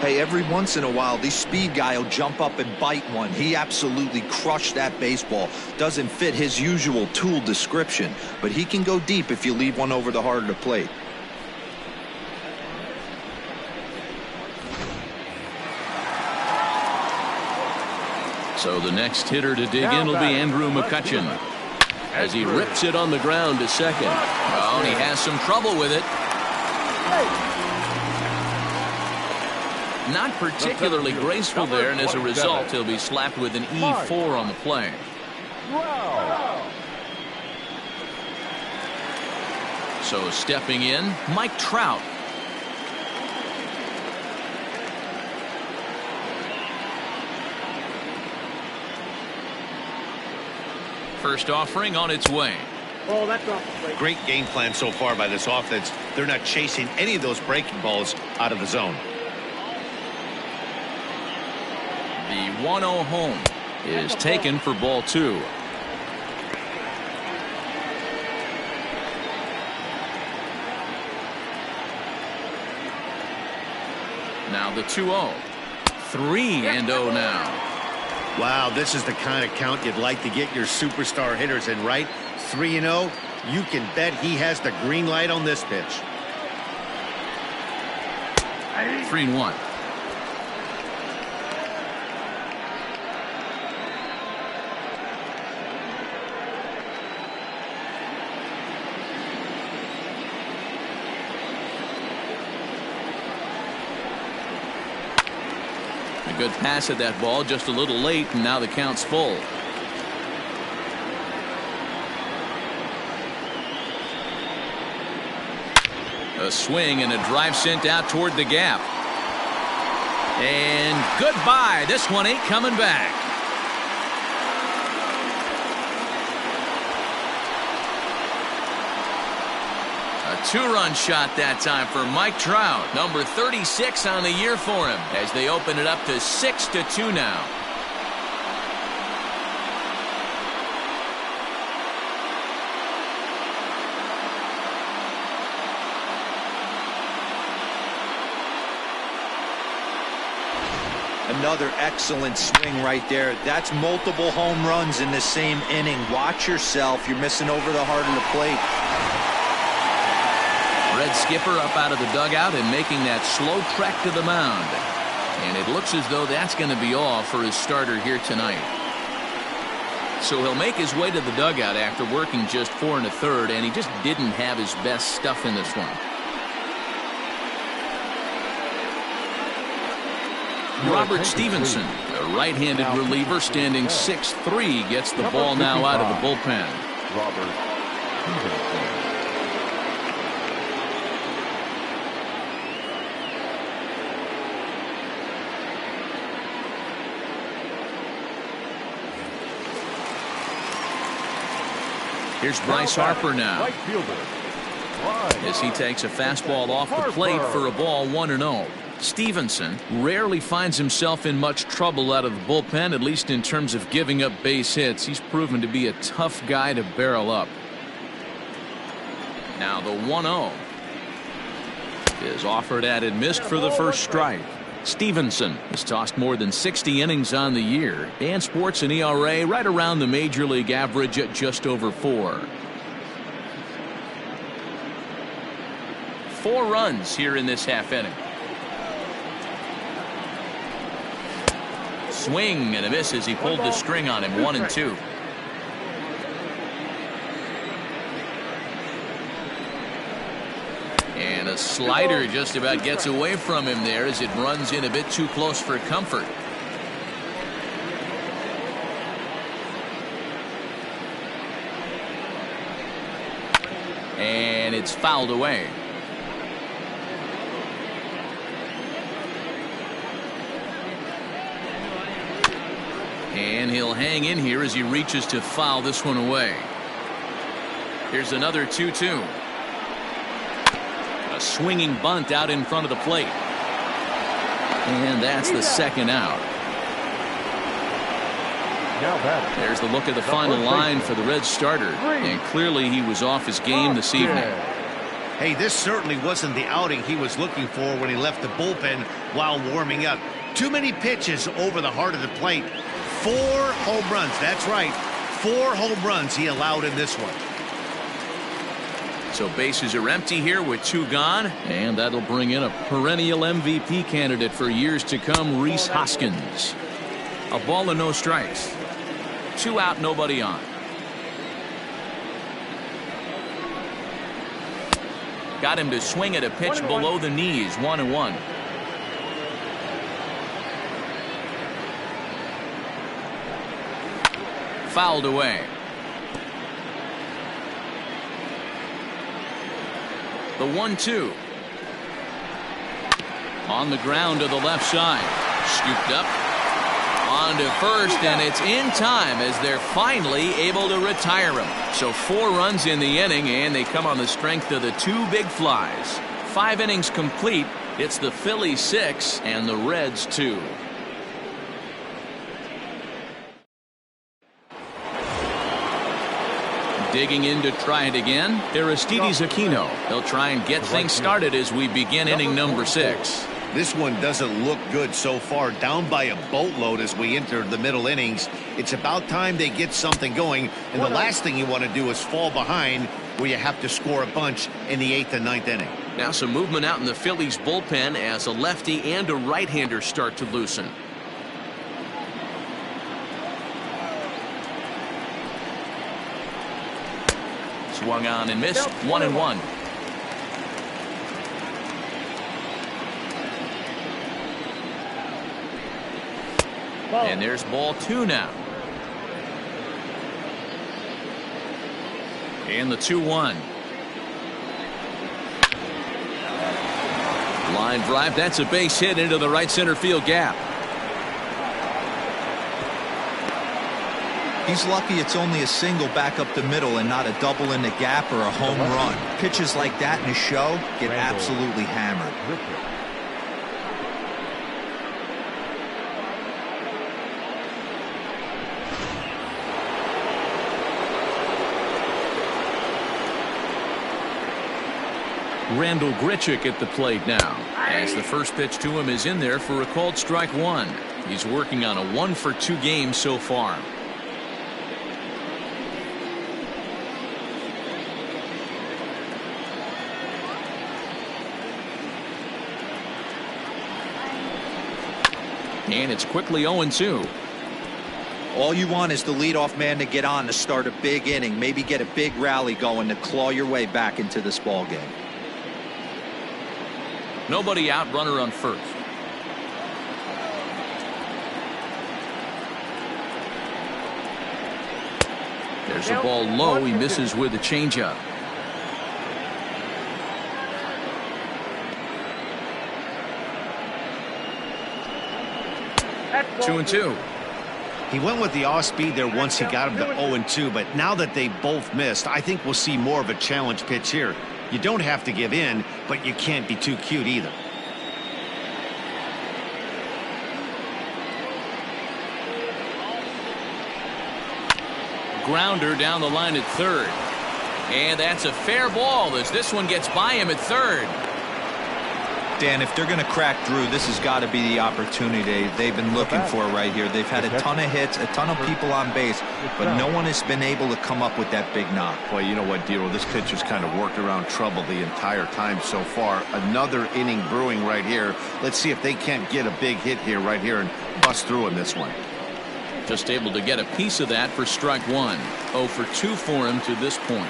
Hey, way. Every once in a while, the speed guy will jump up and bite one. He absolutely crushed that baseball. Doesn't fit his usual tool description, but he can go deep if you leave one over the heart of the plate. So the next hitter to dig in will be Andrew McCutchen as he rips it on the ground to second. Oh, and he has some trouble with it. Not particularly graceful there, and as a result, he'll be slapped with an E4 on the play. So stepping in, Mike Trout. First offering on its way. Oh, that's off the plate. Great game plan so far by this offense. They're not chasing any of those breaking balls out of the zone. The 1-0 home is taken for ball 2. Now the 2-0. 3-0 now. Wow, this is the kind of count you'd like to get your superstar hitters in, right? 3-0. You can bet he has the green light on this pitch. 3-1. A good pass at that ball, just a little late, and now the count's full. A swing and a drive sent out toward the gap. And goodbye. This one ain't coming back. A 2-run shot that time for Mike Trout. Number 36 on the year for him as they open it up to 6-2 now. Another excellent swing right there. That's multiple home runs in the same inning. Watch yourself. You're missing over the heart of the plate. Red skipper up out of the dugout and making that slow trek to the mound. And it looks as though that's going to be all for his starter here tonight. So he'll make his way to the dugout after working just 4 1/3, and he just didn't have his best stuff in this one. Robert Stevenson, a right-handed reliever standing 6'3", gets the ball now out of the bullpen. Robert Stevenson. Here's Bryce Harper now Right fielder. as he takes a fastball off the plate for a ball 1-0. Stevenson rarely finds himself in much trouble out of the bullpen, at least in terms of giving up base hits. He's proven to be a tough guy to barrel up. Now the 1-0 is offered at and missed for the first strike. Stevenson has tossed more than 60 innings on the year and sports an ERA right around the major league average at just over 4. 4 runs here in this half inning. Swing and a miss as he pulled the string on him. 1-2. And a slider just about gets away from him there as it runs in a bit too close for comfort. And it's fouled away. And he'll hang in here as he reaches to foul this one away. Here's another 2-2. A swinging bunt out in front of the plate. And that's the second out. There's the look at the final line for the Reds starter. And clearly he was off his game this evening. Hey, this certainly wasn't the outing he was looking for when he left the bullpen while warming up. Too many pitches over the heart of the plate. 4 home runs. That's right. 4 home runs he allowed in this one. So bases are empty here with 2 gone, and that'll bring in a perennial MVP candidate for years to come, Rhys Hoskins. A ball and no strikes. 2 out, nobody on. Got him to swing at a pitch below the knees. 1-1. Fouled away. The 1-2. On the ground to the left side. Scooped up. On to first, and it's in time as they're finally able to retire him. So 4 runs in the inning, and they come on the strength of the 2 big flies. 5 innings complete. It's the Phillies 6 and the Reds 2. Digging in to try it again, Aristides Aquino. He'll try and get things started as we begin inning number 6. This one doesn't look good so far. Down by a boatload as we enter the middle innings. It's about time they get something going, and the last thing you want to do is fall behind where you have to score a bunch in the 8th and 9th inning. Now some movement out in the Phillies bullpen as a lefty and a right-hander start to loosen. Swung on and missed. 1-1. And there's ball 2 now. And the 2-1. Line drive. That's a base hit into the right center field gap. He's lucky it's only a single back up the middle and not a double in the gap or a home run. Pitches like that in a show get absolutely hammered. Randall Grichuk at the plate now, as the first pitch to him is in there for a called strike 1. He's working on a 1-for-2 game so far. And it's quickly 0-2. All you want is the leadoff man to get on to start a big inning, maybe get a big rally going to claw your way back into this ball game. Nobody out, runner on first. There's a ball low. He misses with a changeup. 2-2. He went with the off speed there once he got him to 0-2, but now that they both missed, I think we'll see more of a challenge pitch here. You don't have to give in, but you can't be too cute either. Grounder down the line at third. And that's a fair ball as this one gets by him at third. Dan, if they're going to crack through, this has got to be the opportunity they've been looking for right here. They've had a ton of hits, a ton of people on base, but no one has been able to come up with that big knock. Well, you know what, Dero, this pitcher's kind of worked around trouble the entire time so far. Another inning brewing right here. Let's see if they can't get a big hit here right here and bust through in this one. Just able to get a piece of that for strike 1. 0 for 2 for him to this point.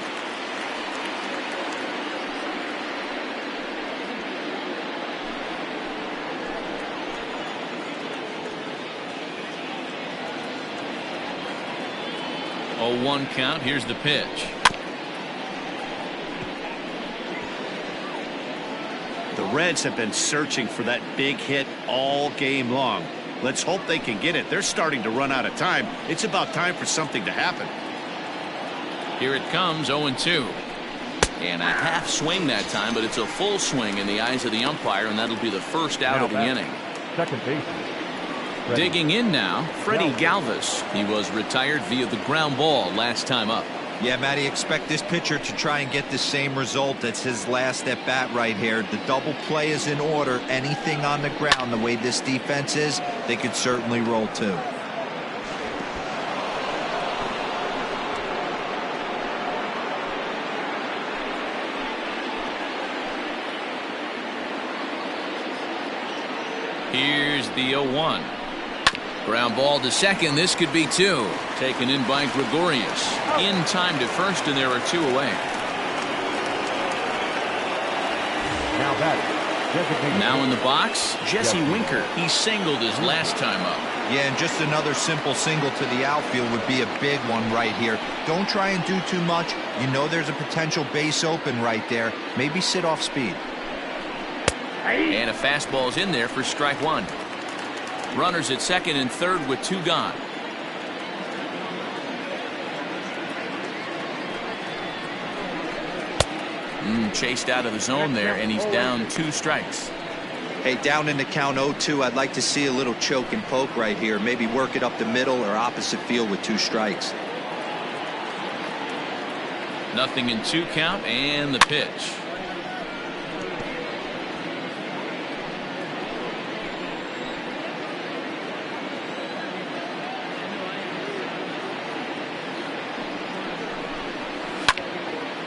Oh, 1 count. Here's the pitch. The Reds have been searching for that big hit all game long. Let's hope they can get it. They're starting to run out of time. It's about time for something to happen. Here it comes, 0-2. And a half swing that time, but it's a full swing in the eyes of the umpire, and that'll be the first out of the inning. Second base. Digging in now, Freddie Galvis. He was retired via the ground ball last time up. Yeah, Matty, expect this pitcher to try and get the same result. It's his last at bat right here. The double play is in order. Anything on the ground, the way this defense is, they could certainly roll too. Here's the 0-1. Ground ball to second. This could be two. Taken in by Gregorius. In time to first, and there are two away. Now in the box, Jesse Winker. He singled his last time up. Yeah, and just another simple single to the outfield would be a big one right here. Don't try and do too much. You know there's a potential base open right there. Maybe sit off speed. And a fastball's in there for strike one. Runners at second and third with two gone. Chased out of the zone there, and he's down 2 strikes. Hey, down in the count 0-2, I'd like to see a little choke and poke right here. Maybe work it up the middle or opposite field with 2 strikes. Nothing in 2 count, and the pitch.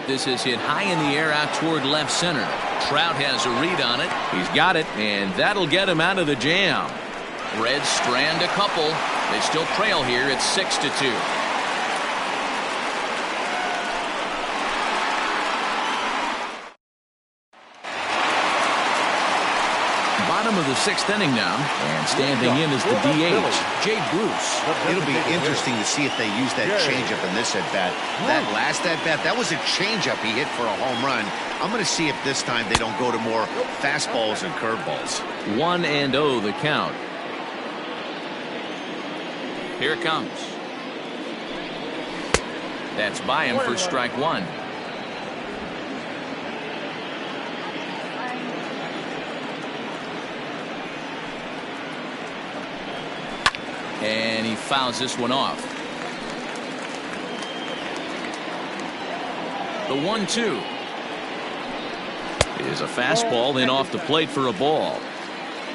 This is hit high in the air out toward left center. Trout has a read on it. He's got it, and that'll get him out of the jam. Reds strand a couple. They still trail here. It's 6-2. Bottom of the 6th inning now, and standing in is the DH, Jay Bruce. It'll be interesting to see if they use that changeup in this at-bat. That last at-bat, that was a changeup he hit for a home run. I'm going to see if this time they don't go to more fastballs and curveballs. 1-0 the count. Here it comes. That's by him for strike one. And he fouls this one off. The 1-2 is a fastball, then off the plate for a ball.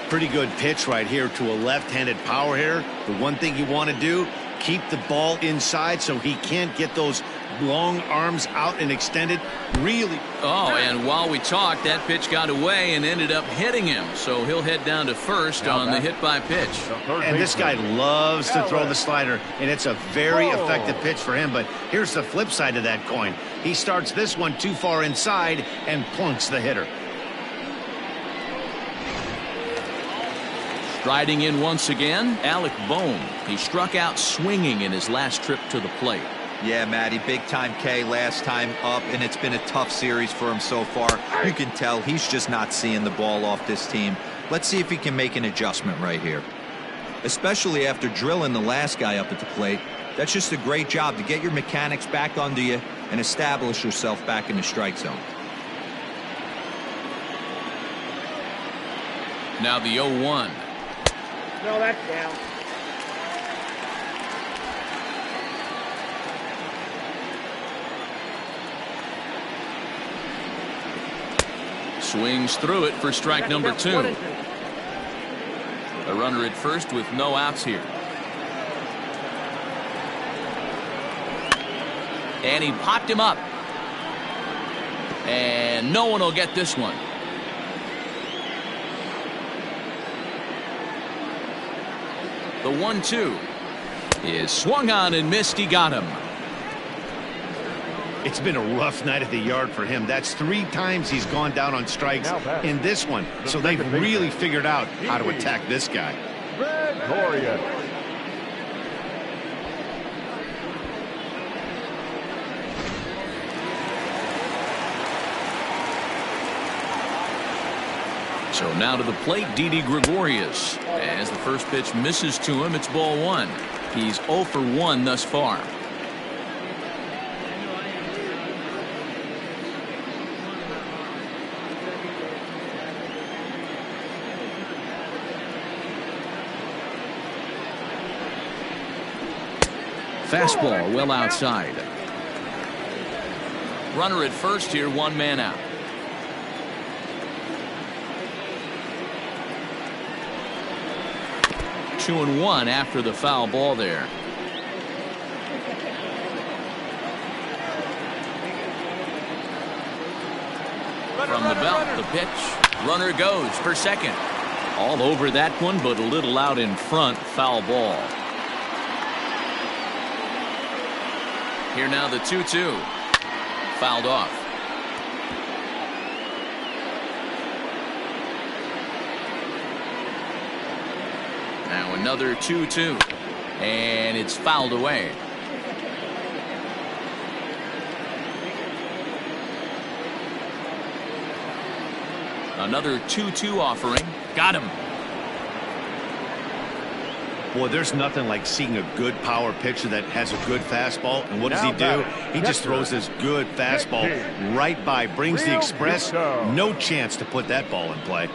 Pretty good pitch right here to a left-handed power hitter. The one thing you want to do, keep the ball inside so he can't get those long arms out and extended. Really. Oh, and while we talked, that pitch got away and ended up hitting him. So he'll head down to first on the hit by pitch. And this guy loves to throw the slider, and it's a very effective pitch for him. But here's the flip side of that coin. He starts this one too far inside and plunks the hitter. Striding in once again, Alec Bohm. He struck out swinging in his last trip to the plate. Yeah, Matty, big time K last time up, and it's been a tough series for him so far. You can tell he's just not seeing the ball off this team. Let's see if he can make an adjustment right here. Especially after drilling the last guy up at the plate. That's just a great job to get your mechanics back under you and establish yourself back in the strike zone. Now the 0-1. No, that's down. Swings through it for strike number 2. A runner at first with no outs here. And he popped him up. And no one will get this one. The 1-2 is swung on and missed. He got him. It's been a rough night at the yard for him. That's 3 times he's gone down on strikes in this one. So they've really figured out how to attack this guy. So now to the plate, Didi Gregorius. As the first pitch misses to him, it's ball 1. He's 0 for 1 thus far. Fastball well outside. Runner at first here, 1 man out. Two and 1 after the foul ball there. From the belt, the pitch. Runner goes for second. All over that one, but a little out in front. Foul ball. Here now the 2-2. Fouled off. Now another 2-2. And it's fouled away. Another 2-2 offering. Got him. Boy, there's nothing like seeing a good power pitcher that has a good fastball. And what does he do? He just throws this good fastball right by, brings the express. No chance to put that ball in play.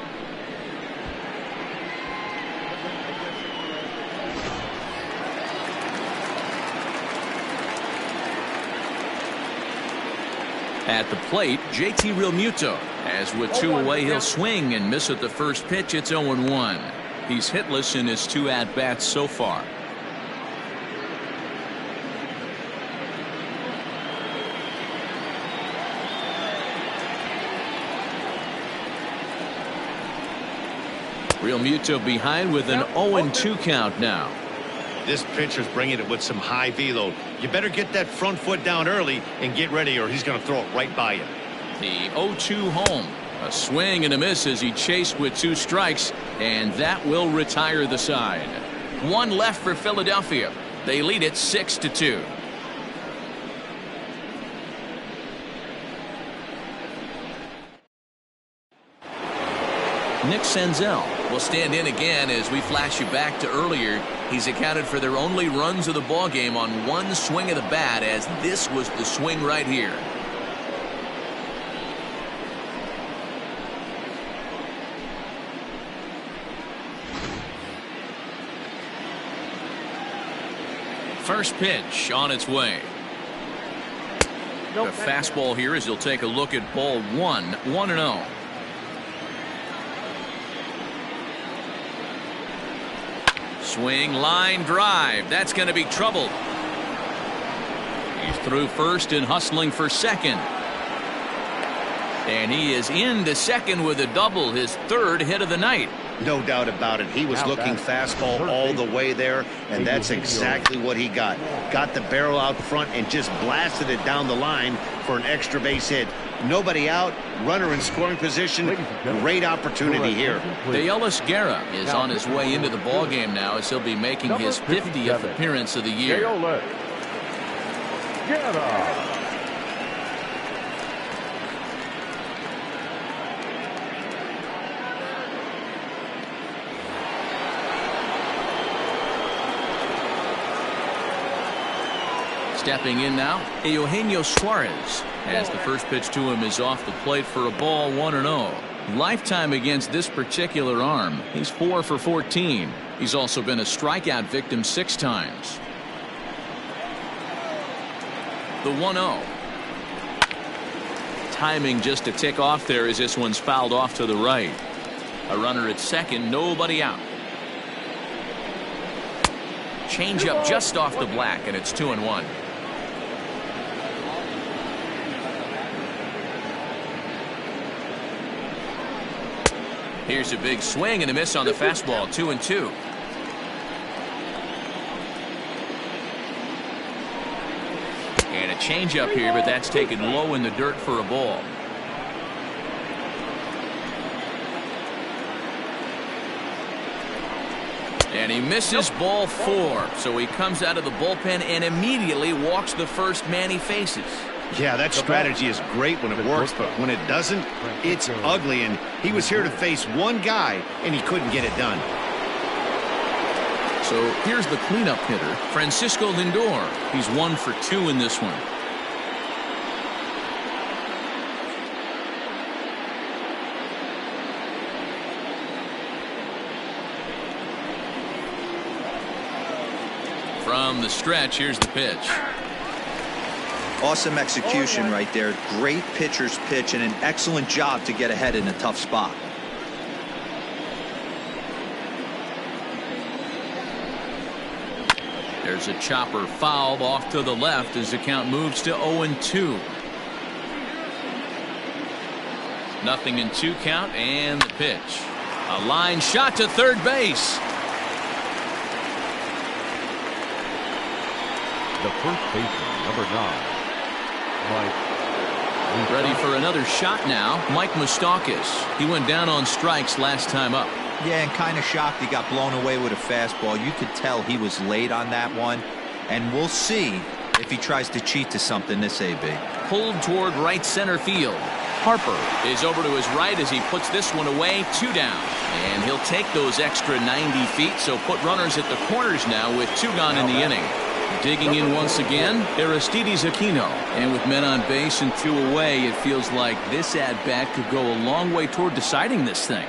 At the plate, JT Realmuto. As with 2 away, he'll swing and miss at the first pitch. It's 0-1. He's hitless in his 2 at-bats so far. Realmuto behind with an 0-2 count now. This pitcher's bringing it with some high velo. You better get that front foot down early and get ready, or he's going to throw it right by you. The 0-2 home. A swing and a miss as he chased with 2 strikes, and that will retire the side. 1 left for Philadelphia. They lead it 6-2. Nick Senzel will stand in again as we flash you back to earlier. He's accounted for their only runs of the ball game on 1 swing of the bat, as this was the swing right here. First pitch on its way. The fastball here as he'll take a look at ball 1, 1-0. Swing, line drive. That's going to be trouble. He's through first and hustling for second. And he is into second with a double, his 3rd hit of the night. No doubt about it. He was looking fastball all the way there, and that's exactly what he got. Got the barrel out front and just blasted it down the line for an extra base hit. Nobody out, runner in scoring position. Great opportunity here. Deolis Guerra is on his way into the ball game now, as he'll be making his 50th appearance of the year. Guerra. Stepping in now, Eugenio Suarez, as the first pitch to him is off the plate for a ball, 1-0. Lifetime against this particular arm. He's 4 for 14. He's also been a strikeout victim 6 times. The 1-0. Timing just a tick off there as this one's fouled off to the right. A runner at second, nobody out. Changeup just off the black, and it's 2-1. Here's a big swing and a miss on the fastball, 2-2. And a changeup here, but that's taken low in the dirt for a ball. And he misses ball 4, so he comes out of the bullpen and immediately walks the first man he faces. Yeah, that strategy is great when it works, but when it doesn't, it's ugly. And he was here to face one guy, and he couldn't get it done. So here's the cleanup hitter, Francisco Lindor. He's 1 for 2 in this one. From the stretch, here's the pitch. Awesome execution right there. Great pitcher's pitch and an excellent job to get ahead in a tough spot. There's a chopper fouled off to the left as the count moves to 0-2. Nothing in 2 count, and the pitch. A line shot to third base. The first baseman, number 9, Mike. Ready for another shot now. Mike Moustakas. He went down on strikes last time up. Yeah, and kind of shocked he got blown away with a fastball. You could tell he was late on that one. And we'll see if he tries to cheat to something this AB. Pulled toward right center field. Harper is over to his right as he puts this one away. 2 down. And he'll take those extra 90 feet, so put runners at the corners now with 2 gone in the inning. Digging in once again, Aristides Aquino. And with men on base and 2 away, it feels like this at-bat could go a long way toward deciding this thing.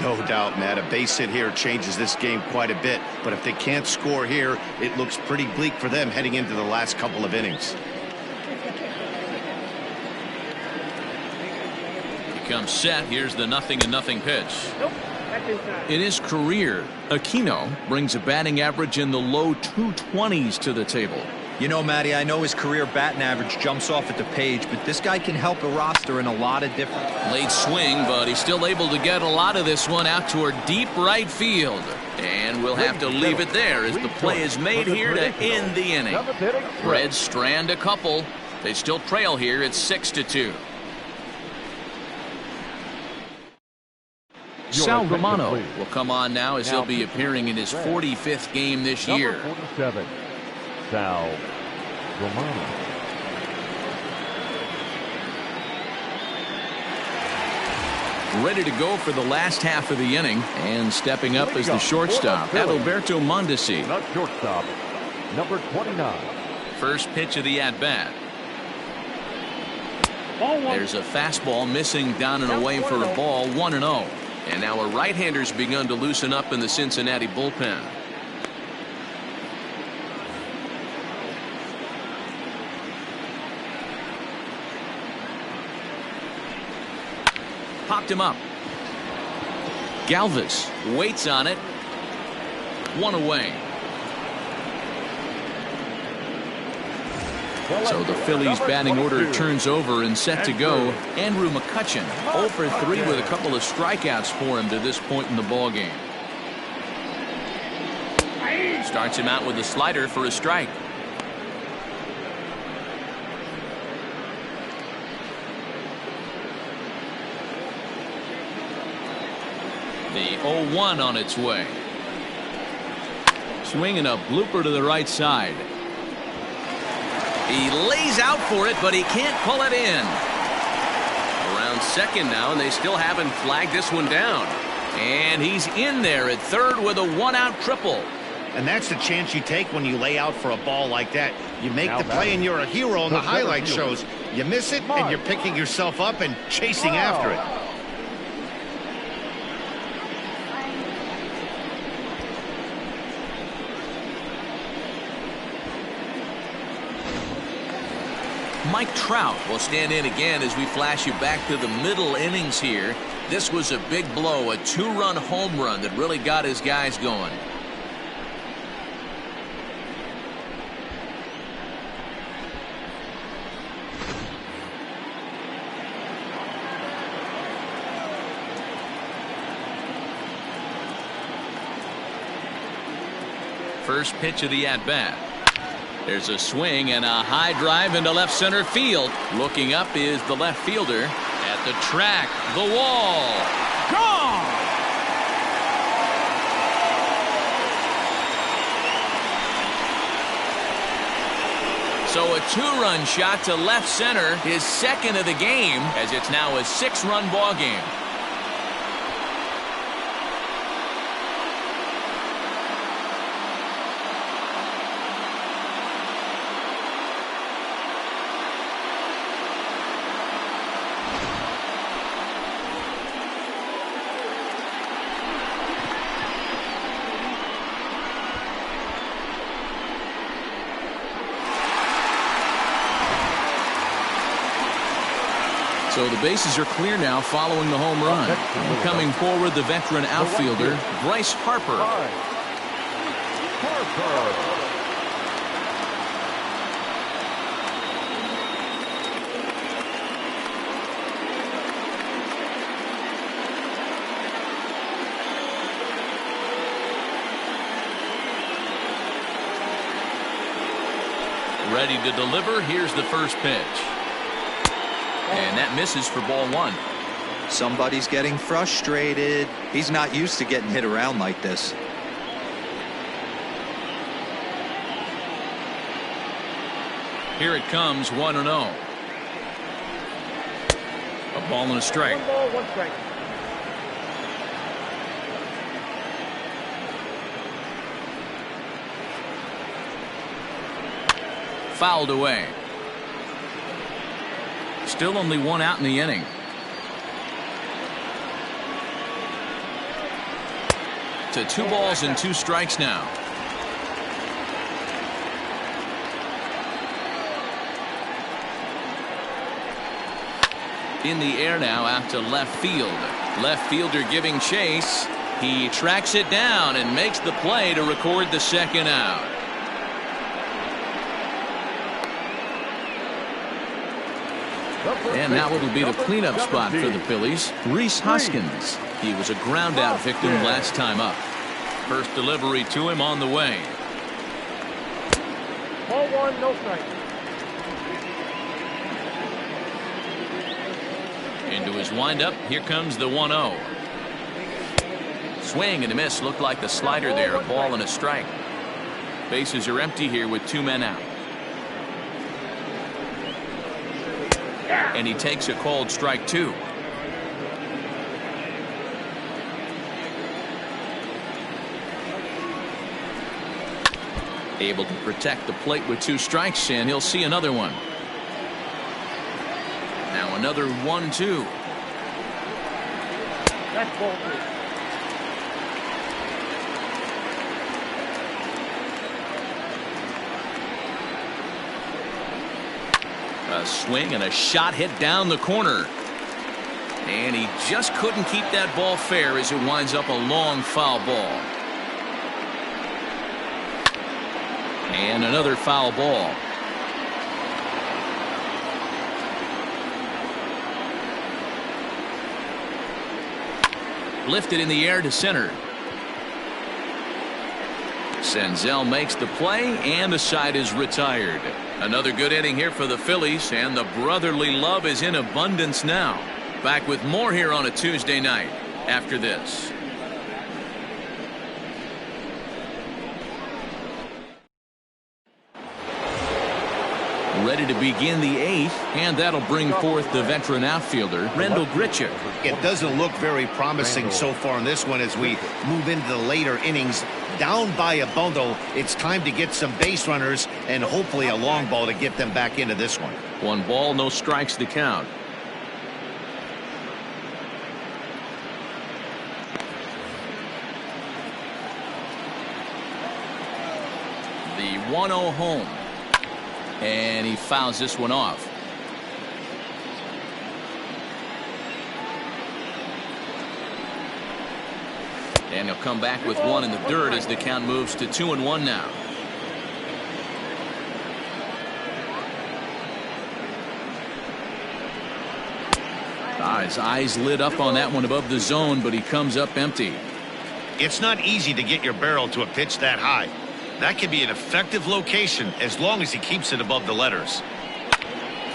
No doubt, Matt. A base hit here changes this game quite a bit. But if they can't score here, it looks pretty bleak for them heading into the last couple of innings. Comes set. Here's the 0-0 pitch. Nope, that's inside. In his career, Aquino brings a batting average in the low 220s to the table. You know, Matty, I know his career batting average jumps off at the page, but this guy can help a roster in a lot of different. Late swing, but he's still able to get a lot of this one out toward deep right field. And we'll have to leave it there as the play is made here to end the inning. Reds strand a couple. They still trail here at 6-2. Sal Romano will come on now as he'll be appearing in his 45th game this year. Number 47, Sal Romano. Ready to go for the last half of the inning, and stepping up as the shortstop, Adalberto Mondesi. Not shortstop, number 29. First pitch of the at-bat. There's a fastball missing down and away for a ball. 1-0. And now a right-hander's begun to loosen up in the Cincinnati bullpen. Popped him up. Galvis waits on it. 1 away. So the Phillies batting order turns over and set to go. Andrew McCutchen 0 for 3 with a couple of strikeouts for him to this point in the ballgame. Starts him out with a slider for a strike. The 0-1 on its way. Swinging a blooper to the right side. He lays out for it, but he can't pull it in. Around second now, and they still haven't flagged this one down. And he's in there at third with a 1-out triple. And that's the chance you take when you lay out for a ball like that. You make the play and you're a hero in the highlight shows. You miss it and you're picking yourself up and chasing after it. Mike Trout will stand in again as we flash you back to the middle innings here. This was a big blow, a 2-run home run that really got his guys going. First pitch of the at-bat. There's a swing and a high drive into left center field. Looking up is the left fielder. At the track, the wall. Gone! So a 2-run shot to left center, his second of the game, as it's now a 6-run ball game. So the bases are clear now following the home run. Coming forward, the veteran outfielder, Bryce Harper. Ready to deliver. Here's the first pitch. And that misses for ball one. Somebody's getting frustrated. He's not used to getting hit around like this. Here it comes, 1-0. A ball and a strike. 1 ball, 1 strike. Fouled away. Still only 1 out in the inning. To 2 balls and 2 strikes now. In the air now out to left field. Left fielder giving chase. He tracks it down and makes the play to record the second out. And now it'll be the cleanup spot for the Phillies. Rhys Hoskins. He was a ground out victim last time up. First delivery to him on the way. Ball 1, no strike. Into his windup. Here comes the 1-0. Swing and a miss. Looked like the slider there. A ball and a strike. Bases are empty here with 2 men out. And he takes a called strike 2. Able to protect the plate with 2 strikes, and he'll see another one. Now another 1-2. That's ball 2. A swing and a shot hit down the corner. And he just couldn't keep that ball fair as it winds up a long foul ball. And another foul ball. Lifted in the air to center. Senzel makes the play, and the side is retired. Another good inning here for the Phillies, and the brotherly love is in abundance now. Back with more here on a Tuesday night after this. Ready to begin the 8th, and that'll bring forth the veteran outfielder, Rendell Grichuk. It doesn't look very promising so far in this one as we move into the later innings. Down by a bundle, it's time to get some base runners and hopefully a long ball to get them back into this one. 1 ball, no strikes to count. The 1-0 home. And he fouls this one off. And he'll come back with 1 in the dirt as the count moves to 2-1 now. His eyes lit up on that one above the zone, but he comes up empty. It's not easy to get your barrel to a pitch that high. That can be an effective location as long as he keeps it above the letters.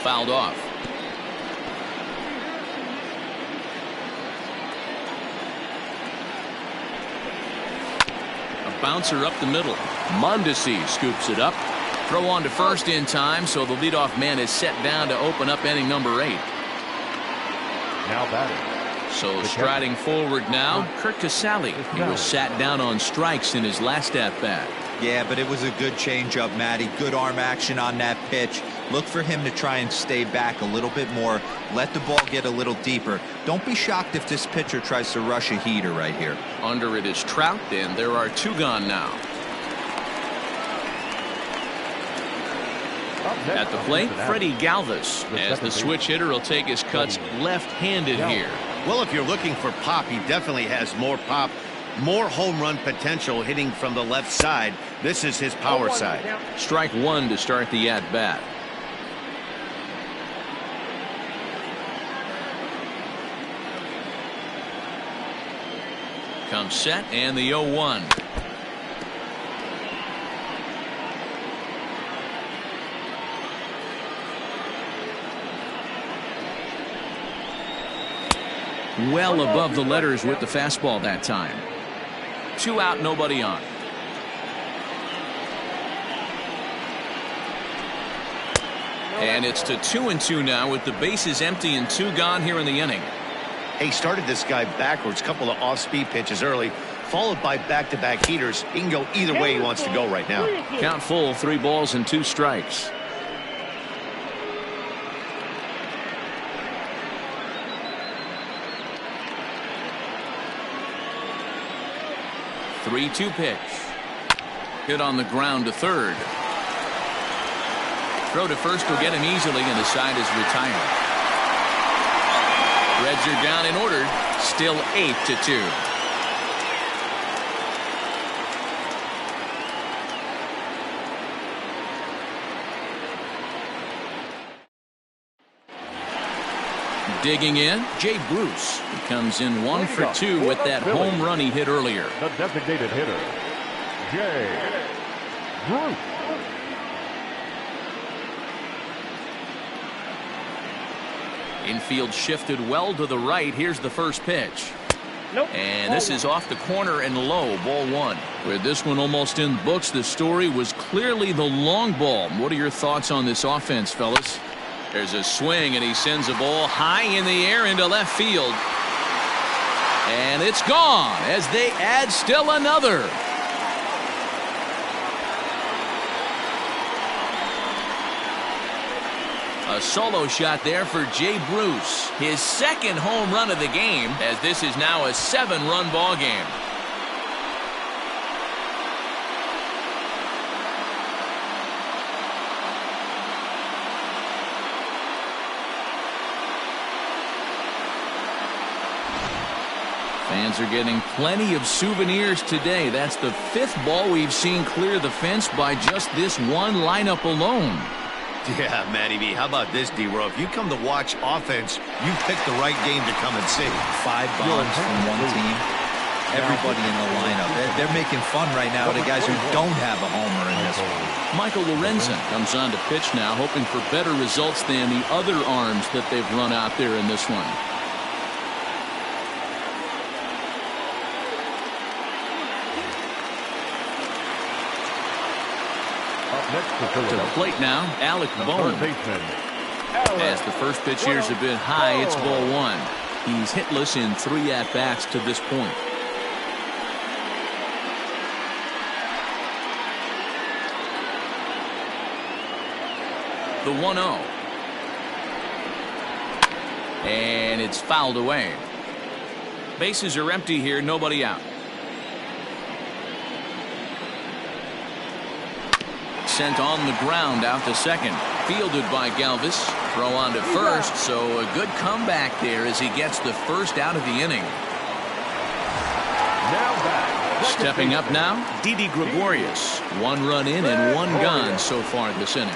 Fouled off. A bouncer up the middle. Mondesi scoops it up. Throw on to first in time, so the leadoff man is set down to open up inning number 8. Now batting. So striding forward now, Kurt Casale. He was sat down on strikes in his last at-bat. Yeah, but it was a good changeup, Matty. Good arm action on that pitch. Look for him to try and stay back a little bit more. Let the ball get a little deeper. Don't be shocked if this pitcher tries to rush a heater right here. Under it is Trout, and there are 2 gone now. At the plate, Freddie Galvis, as the switch hitter will take his cuts left-handed here. Well, if you're looking for pop, he definitely has more pop, more home run potential hitting from the left side. This is his power side. Strike one to start the at-bat. Comes set and the 0-1. Well above the letters with the fastball that time. 2 out, nobody on. And it's to 2-2 now with the bases empty and 2 gone here in the inning. He started this guy backwards, couple of off-speed pitches early, followed by back-to-back heaters. He can go either way he wants to go right now. Count full, 3 balls and 2 strikes. Three-two pitch. Hit on the ground to third. Throw to first will get him easily, and the side is retired. Reds are down in order, still 8-2. Digging in, Jay Bruce. He comes in 1 for 2 with that home run he hit earlier. The designated hitter, Jay Bruce. Infield shifted well to the right. Here's the first pitch. And this is off the corner and low, ball 1. With this one almost in the books, the story was clearly the long ball. What are your thoughts on this offense, fellas? There's a swing, and he sends a ball high in the air into left field. And it's gone as they add still another. A solo shot there for Jay Bruce. His second home run of the game, as this is now a 7-run ball game. Fans are getting plenty of souvenirs today. That's the 5th ball we've seen clear the fence by just this one lineup alone. Yeah, Matty B. How about this, D-Row? If you come to watch offense, you pick the right game to come and see. 5 bombs from one team. Everybody in the lineup. They're making fun right now of the guys who don't have a homer in this one. Michael Lorenzen comes on to pitch now, hoping for better results than the other arms that they've run out there in this one. To the plate now, Alec Bohm. As the first pitch here's a bit high, it's ball 1. He's hitless in 3 at-bats to this point. The 1-0. And it's fouled away. Bases are empty here, nobody out. Sent on the ground out to second. Fielded by Galvis. Throw on to first, so a good comeback there as he gets the first out of the inning. Stepping up now, Didi Gregorius. 1 run in and 1 gone so far this inning.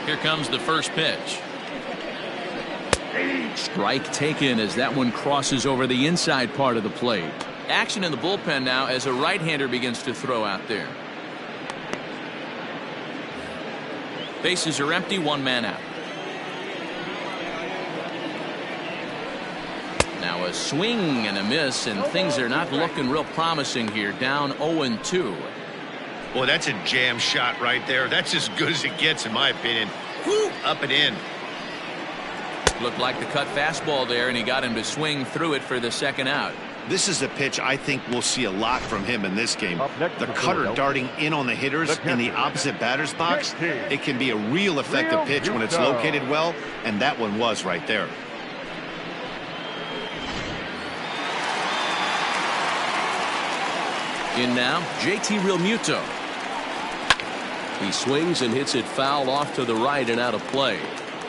Here comes the first pitch. Strike taken as that one crosses over the inside part of the plate. Action in the bullpen now as a right-hander begins to throw out there. Bases are empty, 1 man out. Now a swing and a miss, and things are not looking real promising here. Down 0-2. Boy, that's a jam shot right there. That's as good as it gets, in my opinion. Woo, up and in. Looked like the cut fastball there, and he got him to swing through it for the second out. This is a pitch I think we'll see a lot from him in this game. The cutter darting in on the hitters in the opposite batter's box. It can be a real effective pitch when it's located well, and that one was right there. In now, JT Realmuto. He swings and hits it foul off to the right and out of play.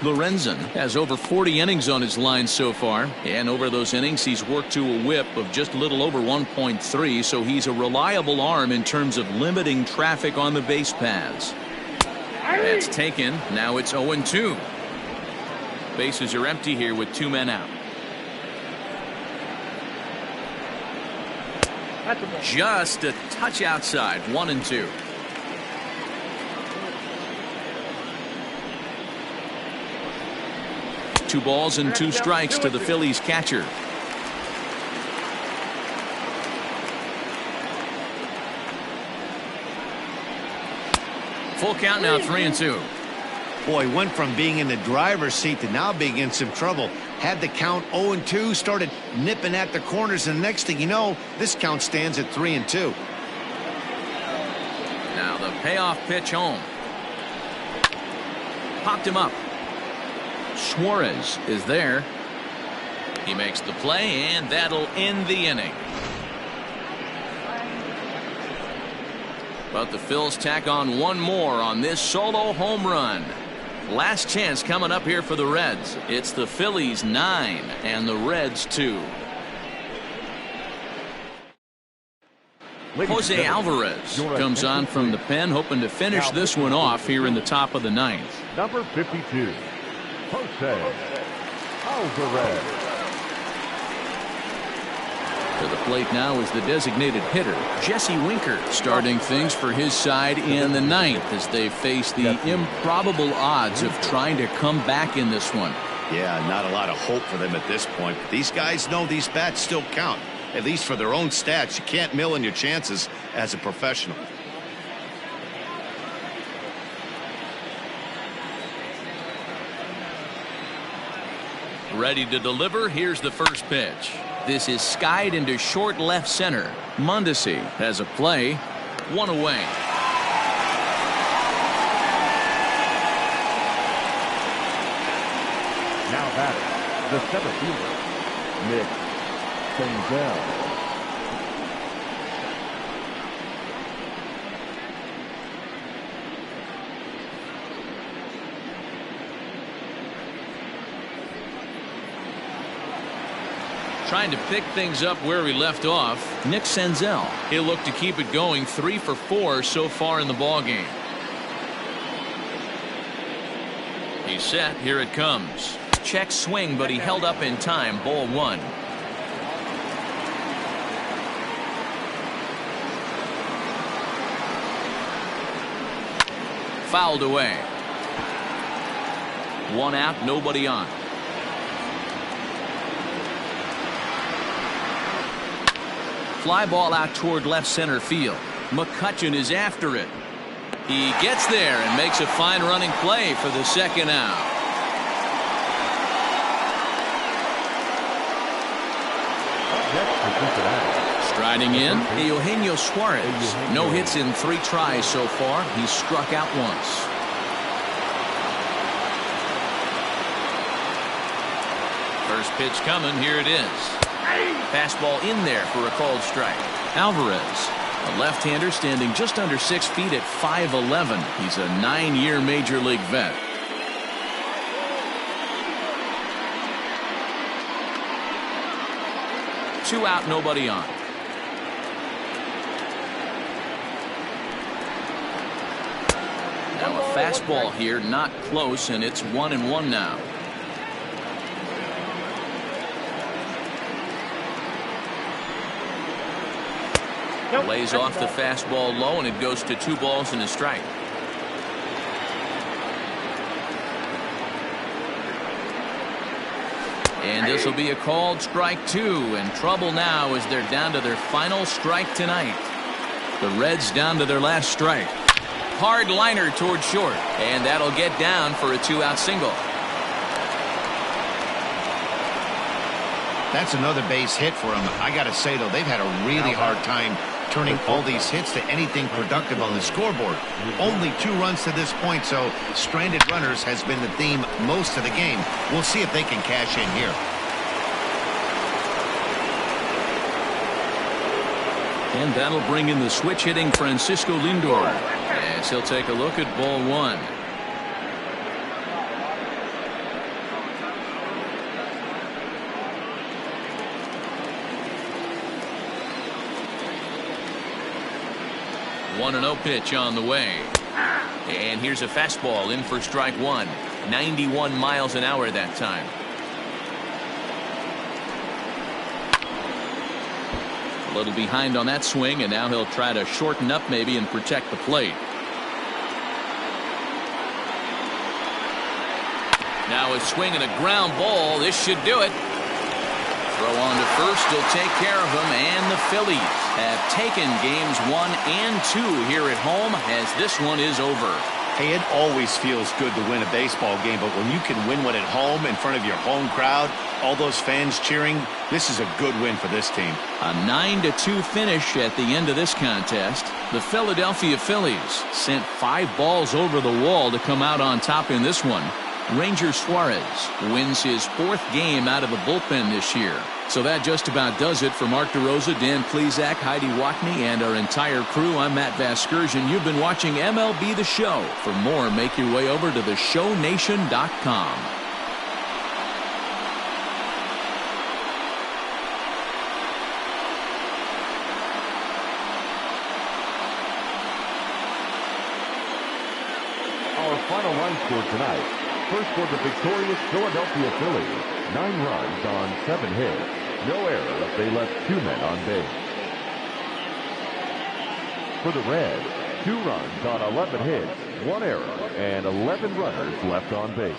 Lorenzen has over 40 innings on his line so far, and over those innings he's worked to a whip of just a little over 1.3, so he's a reliable arm in terms of limiting traffic on the base paths. That's taken. Now it's 0-2. Bases are empty here with 2 men out. Just a touch outside. 1-2. Two balls and 2 strikes to the Phillies catcher. Full count now, 3-2. Boy, went from being in the driver's seat to now being in some trouble. Had the count 0-2, started nipping at the corners, and the next thing you know, this count stands at 3-2. Now the payoff pitch home. Popped him up. Suarez is there. He makes the play, and that'll end the inning. But the Phils tack on one more on this solo home run. Last chance coming up here for the Reds. It's the Phillies 9 and the Reds 2. Jose Alvarez comes on from the pen, hoping to finish this one off here in the top of the 9th. Number 52, Jose Alvarez. To the plate now is the designated hitter, Jesse Winker, starting things for his side in the 9th as they face the improbable odds of trying to come back in this one. Yeah, not a lot of hope for them at this point. But these guys know these bats still count, at least for their own stats. You can't mill in your chances as a professional. Ready to deliver. Here's the first pitch. This is skied into short left center. Mondesi has a play. 1 away. Now batting, the center fielder, Nick Senzel. Trying to pick things up where we left off, Nick Senzel. He'll look to keep it going, 3 for 4 so far in the ballgame. He's set. Here it comes. Check swing, but he held up in time. Ball 1. Fouled away. 1 out, nobody on. Fly ball out toward left center field. McCutchen is after it. He gets there and makes a fine running play for the second out. Striding in, Eugenio Suarez. No hits in 3 tries so far. He's struck out once. First pitch coming. Here it is. Fastball in there for a called strike. Alvarez, a left-hander standing just under 6 feet at 5'11". He's a 9-year major league vet. Two out, nobody on. Now a fastball here, not close, and it's 1-1 now. Lays off the fastball low, and it goes to 2 balls and a strike. And this will be a called strike 2, and trouble now as they're down to their final strike tonight. The Reds down to their last strike. Hard liner toward short, and that'll get down for a 2-out single. That's another base hit for them. I got to say, though, they've had a really hard time turning all these hits to anything productive on the scoreboard. Only 2 runs to this point, so stranded runners has been the theme most of the game. We'll see if they can cash in here. And that'll bring in the switch hitting Francisco Lindor. As Next, he'll take a look at ball one. One and 0 pitch on the way. And here's a fastball in for strike one. 91 miles an hour that time. A little behind on that swing, and now he'll try to shorten up maybe and protect the plate. Now a swing and a ground ball. This should do it. Throw on to first. He'll take care of him, and the Phillies have taken games 1 and 2 here at home as this one is over. Hey, it always feels good to win a baseball game, but when you can win one at home in front of your home crowd, all those fans cheering, this is a good win for this team. A 9-2 finish at the end of this contest. The Philadelphia Phillies sent 5 balls over the wall to come out on top in this one. Ranger Suarez wins his 4th game out of the bullpen this year. So that just about does it for Mark DeRosa, Dan Plesac, Heidi Wackney, and our entire crew. I'm Matt Vasgersian. You've been watching MLB The Show. For more, make your way over to theshownation.com. Our final line score tonight. First for the victorious Philadelphia Phillies, 9 runs on 7 hits. No errors. They left 2 men on base. For the Reds, 2 runs on 11 hits, 1 error, and 11 runners left on base.